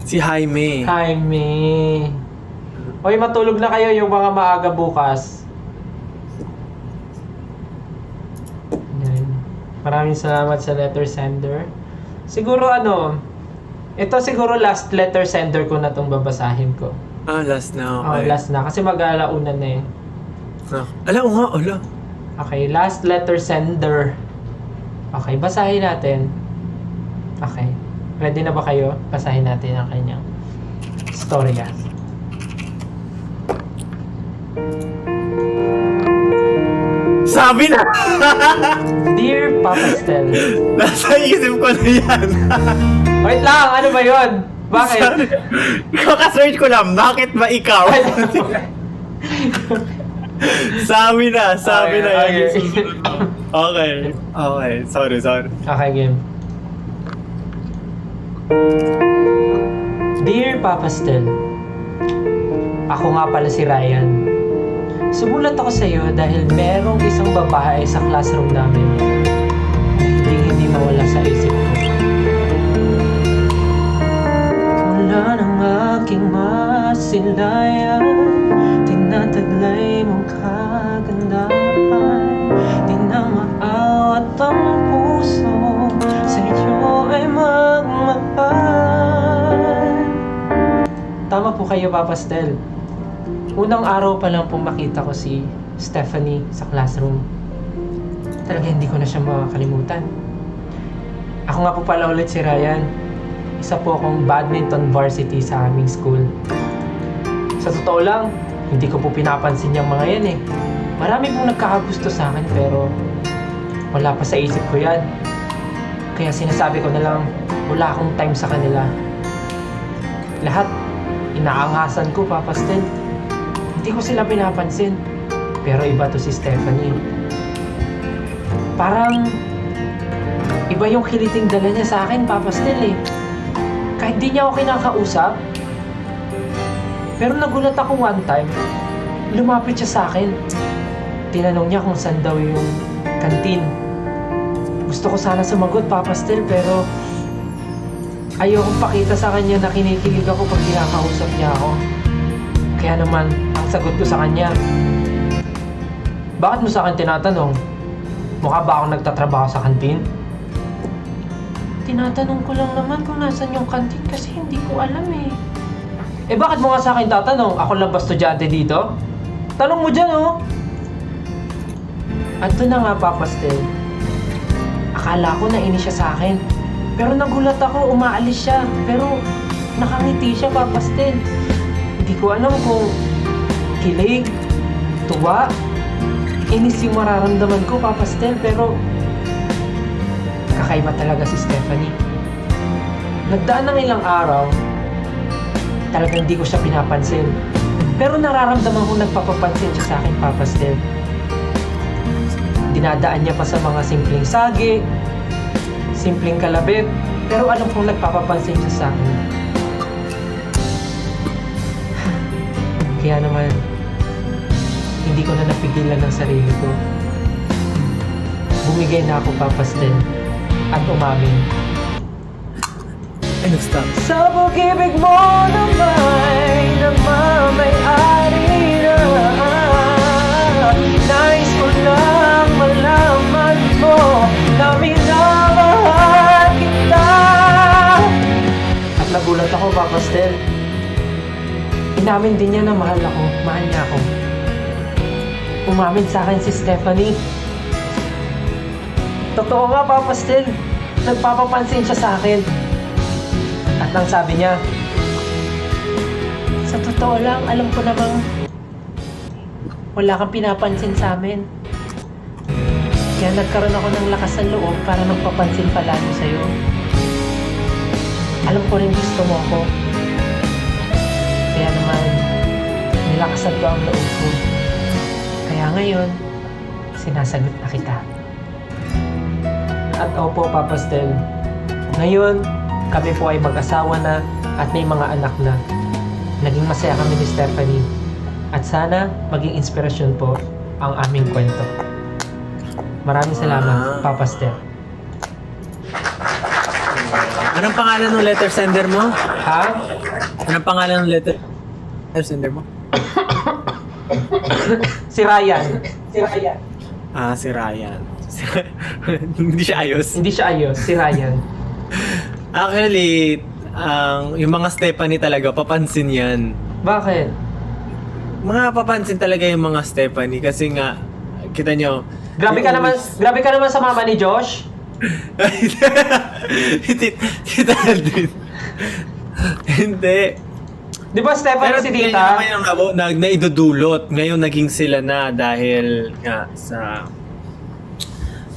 Si Jaime. Jaime. Hoy, matulog na kayo yung mga maaga bukas. Yan. Maraming salamat sa letter sender. Siguro ito siguro last letter sender ko na tong babasahin ko. Last na. Oh, Okay. last na. Kasi mag-alauna na eh. Ala. Okay, last letter sender. Okay, basahin natin. Okay. Ready na ba kayo? Basahin natin ang kanyang storya. Sabi na! Dear Papa Stel. Nasa isip ko na yan. Wait lang, ano ba yun? Bakit? Kaka-search ko lang, bakit ba ikaw? Sabi na yan. Okay. Okay, sorry. Okay, game. Dear Papa Stel, ako nga pala si Ryan. Sumulat ako sa iyo dahil merong isang babae sa classroom namin na hindi mawala sa isip ko. Mula ng aking masilayan, tinataglay mong kagandahan. Di na maawat ang puso, sa iyo ay magmahal. Tama po kayo, Papa Stel. Unang araw pa lang po makita ko si Stephanie sa classroom. Talaga hindi ko na siya makakalimutan. Ako nga po pala ulit si Ryan. Isa po akong badminton varsity sa aming school. Sa totoo lang, hindi ko po pinapansin yung mga yan eh. Marami pong nagkakagusto sa akin pero wala pa sa isip ko yan. Kaya sinasabi ko na lang, wala akong time sa kanila. Lahat, inaangasan ko, Papa Stel. Hindi ko sila pinapansin. Pero iba to si Stephanie. Parang iba yung kiliting dala niya sa akin, Papa Stel eh. Kahit di niya ako kinakausap. Pero nagulat ako one time. Lumapit siya sa akin. Tinanong niya kung saan daw yung kantin. Gusto ko sana sumagot, Papa Stel, pero ayokong pakita sa kanya na kinikilig ako pag kinakausap niya ako. Kaya naman, ang sagot ko sa kanya, bakit mo sa akin tinatanong? Mukha ba akong nagtatrabaho sa kantin? Tinatanong ko lang naman kung nasan yung kantin kasi hindi ko alam eh. Eh bakit mo nga sa akin tatanong? Ako lang ba estudyante dito? Tanong mo dyan oh! At ito na nga, Papa Stel. Akala ko nainis siya sa akin. Pero nagulat ako, umaalis siya. Pero nakangiti siya, Papa Stel. Hindi ko alam kung kilig, tuwa, inis yung mararamdaman ko, Papa Stel, pero kakaiba talaga si Stephanie. Nagdaan ng ilang araw, talagang hindi ko siya pinapansin. Pero nararamdaman ko nagpapapansin siya sa akin, Papa Stel. Dinadaan niya pa sa mga simpleng sagi, simpleng kalabit, pero alam kong nagpapapansin siya sa akin. Kaya naman, hindi ko na napigilan ng sarili ko. Bumigay na ako, Papa Stel, at umamin. Ay, nag-stop. Sa pag-ibig mo na may nagmamay-ari na, nais ko lang malaman mo na minamahal kita. At nagulat ako, Papa Stel. Inamin din niya na mahal niya ako. Umamin sa akin si Stephanie. Totoo nga, Papa Stel. Nagpapapansin siya sa akin. At nang sabi niya, sa totoo lang, alam ko namang wala kang pinapansin sa amin. Kaya nagkaroon ako ng lakas ng loob para magpapansin palagi sa'yo. Alam ko rin gusto mo ako. Kaya naman, nilakasan ko ang loob ko. Kaya ngayon, sinasagot na kita. At opo, Papa Stel, ngayon, kami po ay mag-asawa na at may mga anak na. Naging masaya kami ni Stephanie. At sana, maging inspirasyon po ang aming kwento. Maraming salamat, Papa Stel. Anong pangalan ng letter sender mo? Ha? Anong pangalan ng letter sender mo? Si Ryan. Si Ryan. Ah, si Ryan. Hindi siya ayos. Hindi siya ayos, si Ryan. Actually, yung mga Stephanie talaga, papansin yan. Bakit? Mga papansin talaga yung mga Stephanie kasi nga, kita nyo. Grabe ka naman sa mama ni Josh. Tita Aldrin. Hindi. Di ba Stephanie si Hindi tita? naman yung naidudulot. Ngayon naging sila na dahil nga sa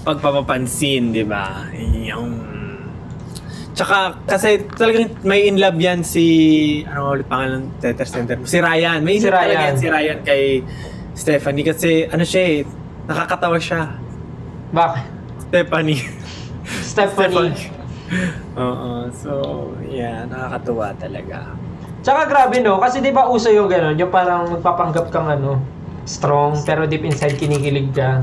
pagpapapansin, di ba? Yung... Tsaka, kasi talagang may in love yan si... Ano ulit pangalan ng theater center? Si Ryan. May in Si love talaga Ryan. yan si Ryan kay Stephanie. Kasi ano siya eh, nakakatawa siya. Bakit? Stephanie. Stephanie. Oo. So, yeah, nakakatuwa talaga. Tsaka grabe no, kasi di ba uso yung gano'n, yung parang magpapanggap kang ano, strong, pero deep inside kinikilig ka.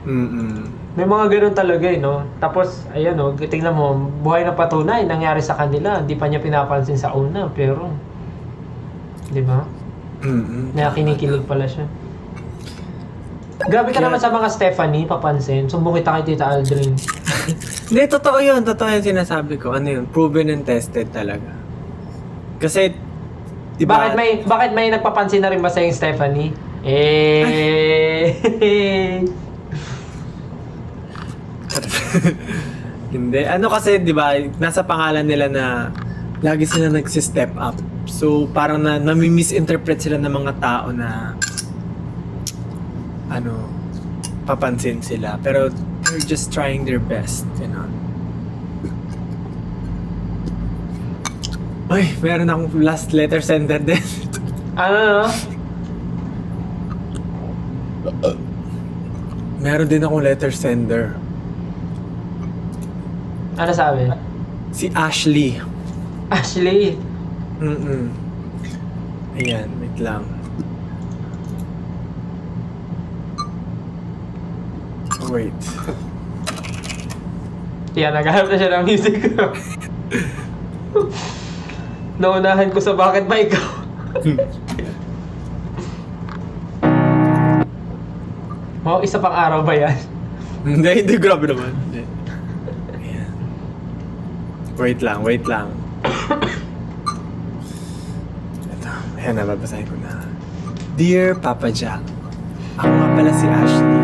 Mm-mm. May mga gano'n talaga eh, no? Tapos, ayan no, tingnan mo, buhay na patunay, nangyari sa kanila, hindi pa niya pinapansin sa una, pero, di ba? Mm-mm. Na kinikilig pala siya. Grabe ka naman sa mga Stephanie, papansin. Sumbong kita kay Tita Aldrin. Hindi, totoo yun. Totoo yung sinasabi ko. Ano yun? Proven and tested talaga. Kasi, di ba? Bakit may nagpapansin na rin ba sa yung Stephanie? Hindi. Ano kasi, di ba, nasa pangalan nila na lagi sila nagsi-step up. So, parang nami-misinterpret sila ng mga tao na ano, papansin sila. Pero, they're just trying their best, you know. Ay, meron akong last letter sender din. Ano? Meron din akong letter sender. Ano sabi? Si Ashley. Ashley. Mm-mm. Ayan, wait lang. Wait. Yan, naghanap na siya ng music ko. Naunahan ko sa bakit ba ikaw? Oh, isa pang araw ba yan? Hindi, grabe naman. Hindi. Ayan. Wait lang. Ito, ayan, nababasahin ko na. Dear Papa Jack, ako nga pala si Ashley.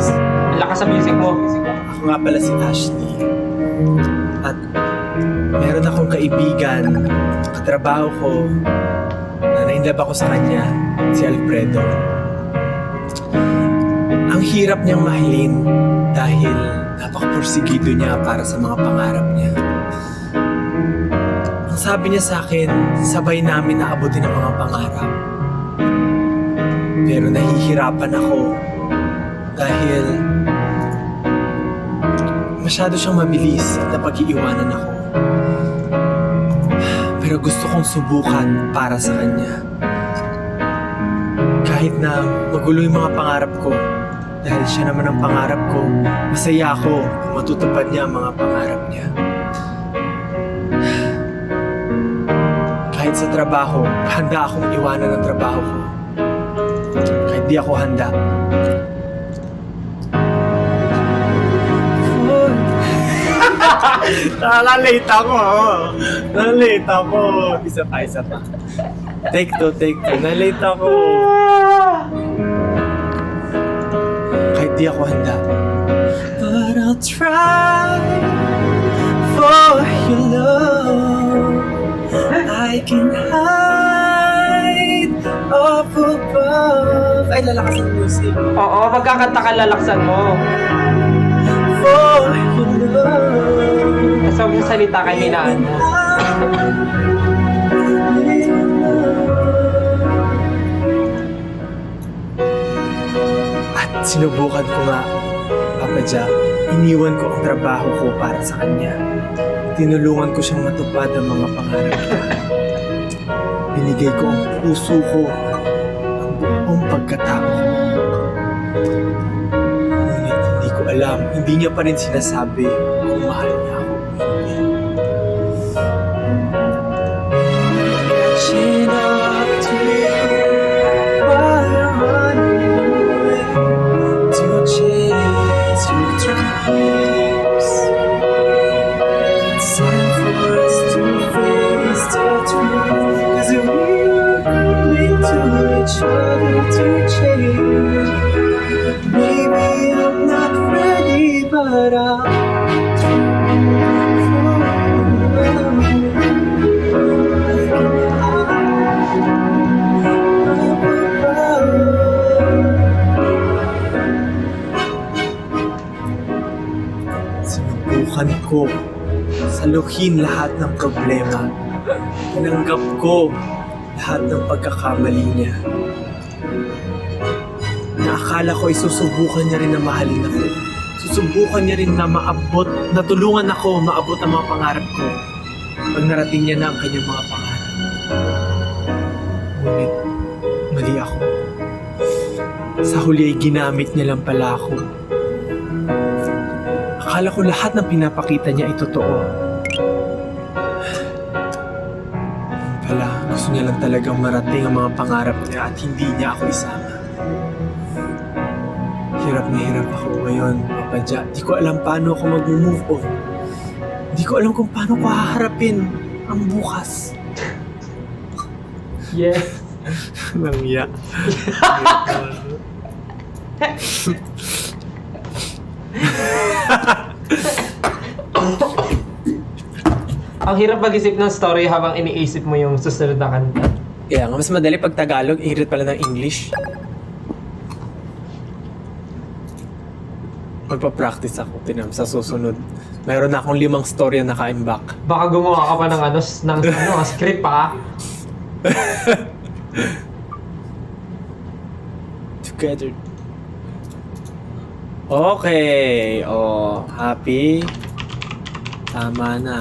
Ang lakas sa music mo. Ako nga pala si Ashley. At meron akong kaibigan, katrabaho ko, na nainlove ako sa kanya, si Alfredo. Ang hirap niyang mahalin dahil napaka-porsigido niya para sa mga pangarap niya. Ang sabi niya sa akin, sabay namin naabutin ang mga pangarap. Pero nahihirapan ako dahil masyado siyang mabilis at napag-iiwanan ako. Pero gusto kong subukan para sa kanya. Kahit na magulo yung mga pangarap ko, dahil siya naman ang pangarap ko, masaya ako kung matutupad niya ang mga pangarap niya. Kahit sa trabaho, handa akong iwanan ang trabaho ko. Kahit di ako handa. Nalalate ako. Nalalate ako. Isa pa. Take two. Nalalate ako. Kahit di ako handa. But I'll try for your love. I can hide up above. Ay, lalakas ang music. Oo, magkakanta ka, lalaksan mo. For your love. Kasi huwag yung salita kay hinaan mo. At sinubukan ko nga, Papa Jack, iniwan ko ang trabaho ko para sa kanya. Tinulungan ko siyang matupad ang mga pangarap niya. Binigay ko ang puso ko, ang buong pagkatao ko. Ngunit hindi ko alam, hindi niya pa rin sinasabi kung mahal niya ako o hindi. Catching up to you while you're running away to chase your dreams. It's time for us to face the truth, 'cause we were coming to each other to change. Maybe I'm not ready, but Sinubukan ko saluhin lahat ng problema. Tinanggap ko lahat ng pagkakamali niya. Naakala ko susubukan niya rin na mahalin ako. Susubukan niya rin na maabot, na tulungan ako maabot ang mga pangarap ko. Pag narating niya na ang kanyang mga pangarap. Ngunit, mali ako. Sa huli ay ginamit niya lang pala ako. Akala ko lahat ng pinapakita niya ay totoo. Yun pala, gusto niya lang talagang marating ang mga pangarap niya at hindi niya ako isama. Hirap na hirap ako ngayon, Papa Ja. Di ko alam paano ako mag-move on. Di ko alam kung paano ko haharapin ang bukas. Yes. Nangya. Ang hirap mag-isip ng story habang iniisip mo yung susunod na kanta. Kaya nga, mas madali pag Tagalog, ihirit pala ng English. Magpa-practice ako, tinam, sa susunod. Mayroon na akong 5 story na naka-imbak. Baka gumawa ka pa ng script pa. Together. Okay. Oh, happy. Tama na.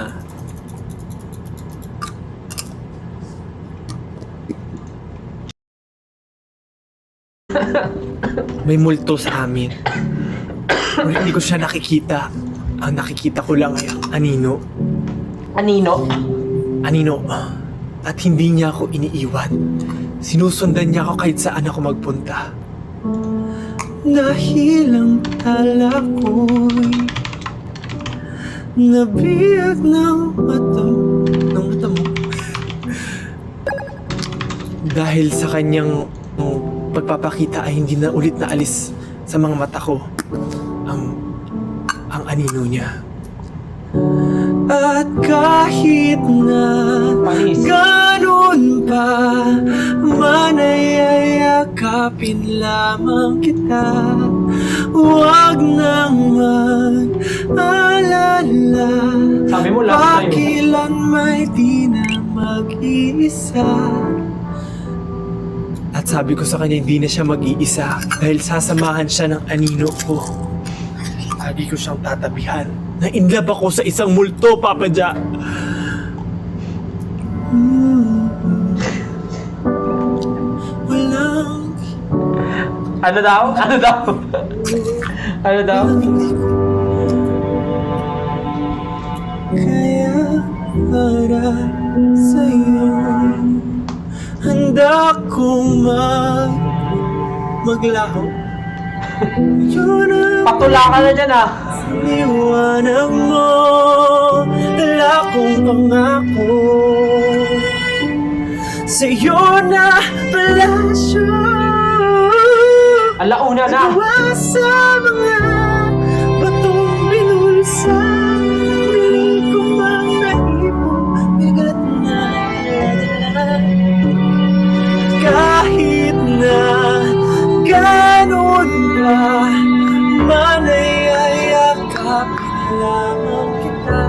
May multo sa amin. Ngunit hindi ko siya nakikita. Ang nakikita ko lang ay ang anino. Anino? Anino. At hindi niya ako iniiwan. Sinusundan niya ako kahit saan ako magpunta. Dahil ang tala ko'y nabiyag ng mata mo. Dahil sa kanyang pagpapakita ay hindi na ulit na alis sa mga mata ko ang anino niya. At kahit na Panis. ganun pa man ay yakapin lamang kita. Huwag nang mag-alala. Sabi mo, love na yun. Pakilan may di na mag-iisa. At sabi ko sa kanya, hindi na siya mag-iisa dahil sasamahan siya ng anino ko. Lagi ko siyang tatabihan. Na-inlove ako sa isang multo, Papa Ja. Walang Ano daw? Ano daw? Ano daw? kaya para sa'yo. Handa kong maglaho. Yun ang Patula ka na dyan ah. liwanag mo. Wala kong pangako. Sa'yo na pala siya. Alauna na. Gawa sa mga batong binulsa. Piling ko mang naipong bigat na yan. Kahit na ganun pa man ay yakapin lamang kita.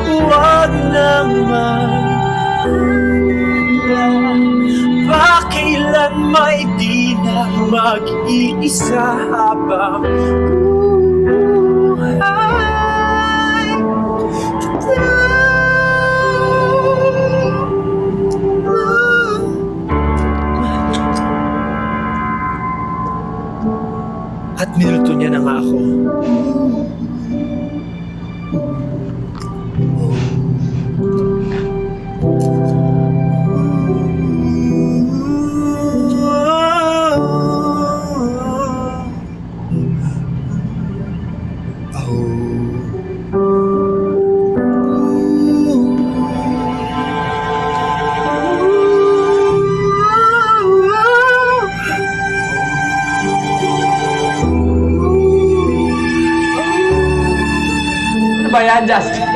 Huwag nang mag-alala. Pakailan may di na mag-iisa habang buhay kita. At niluto niya na nga ako. ba yan, Justin?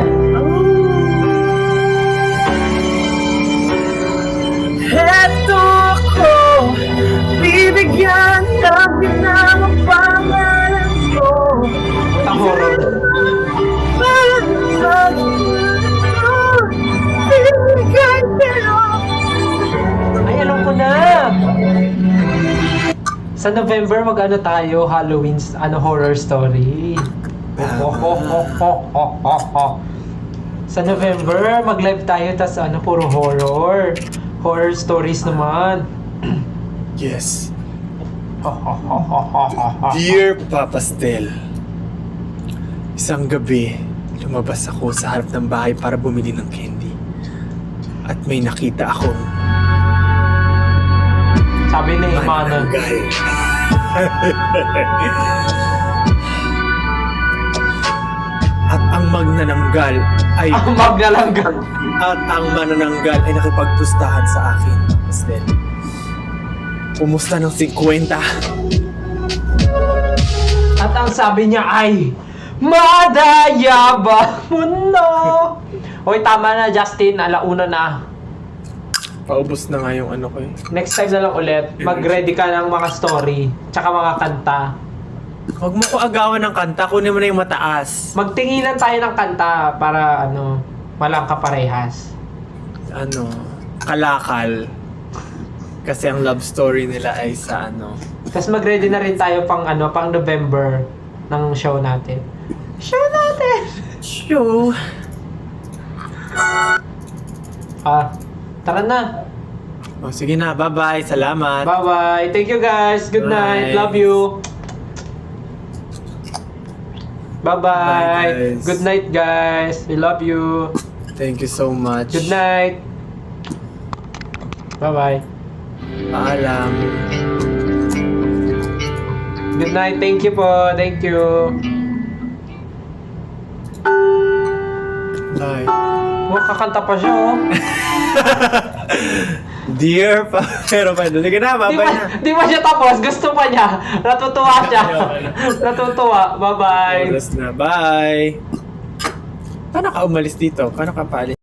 Heto ko, bibigyan natin ng pangalan ko. Ang horror. Ay, alam ko na! Sa November, mag-ano tayo, Halloween, horror story. Sa November, mag-live tayo, tas puro horror. Horror stories naman. Yes. Dear Papastel, isang gabi, lumabas ako sa harap ng bahay para bumili ng candy. At may nakita akong Sabi ni Imana. manananggal. At ang magnananggal ay Ang maglalanggang. at ang manananggal ay nakipagpustahan sa akin, Papastel. Pumusta ng 50. At ang sabi niya ay, madaya ba mo na? Hoy, tama na, Justin. Alauna na. Paubos na nga yung ano ko eh. Next time na lang ulit, mag-ready ka ng mga story, tsaka mga kanta. Huwag mo ko agawan ng kanta, kunin mo na yung mataas. Magtinginan tayo ng kanta para walang kaparehas. Kalakal. Kasi ang love story nila ay sa Tapos mag-ready na rin tayo pang November ng show natin. Show natin! show. Tara na. O sige na, bye-bye, salamat. Bye-bye. Thank you guys. Good night. Bye. Love you. Bye-bye. Bye, guys. Good night, guys. We love you. Thank you so much. Good night. Bye-bye. Paalam. Good night. Thank you po. Thank you. Bye. Kakanta pa siya, oh. Dear pa, pero pa, dali ka na, bye-bye na. Di ba siya tapos? Gusto pa niya. Natutuwa siya. Natutuwa. Bye-bye. Oras na, bye. Paano ka umalis dito? Paano ka paalis?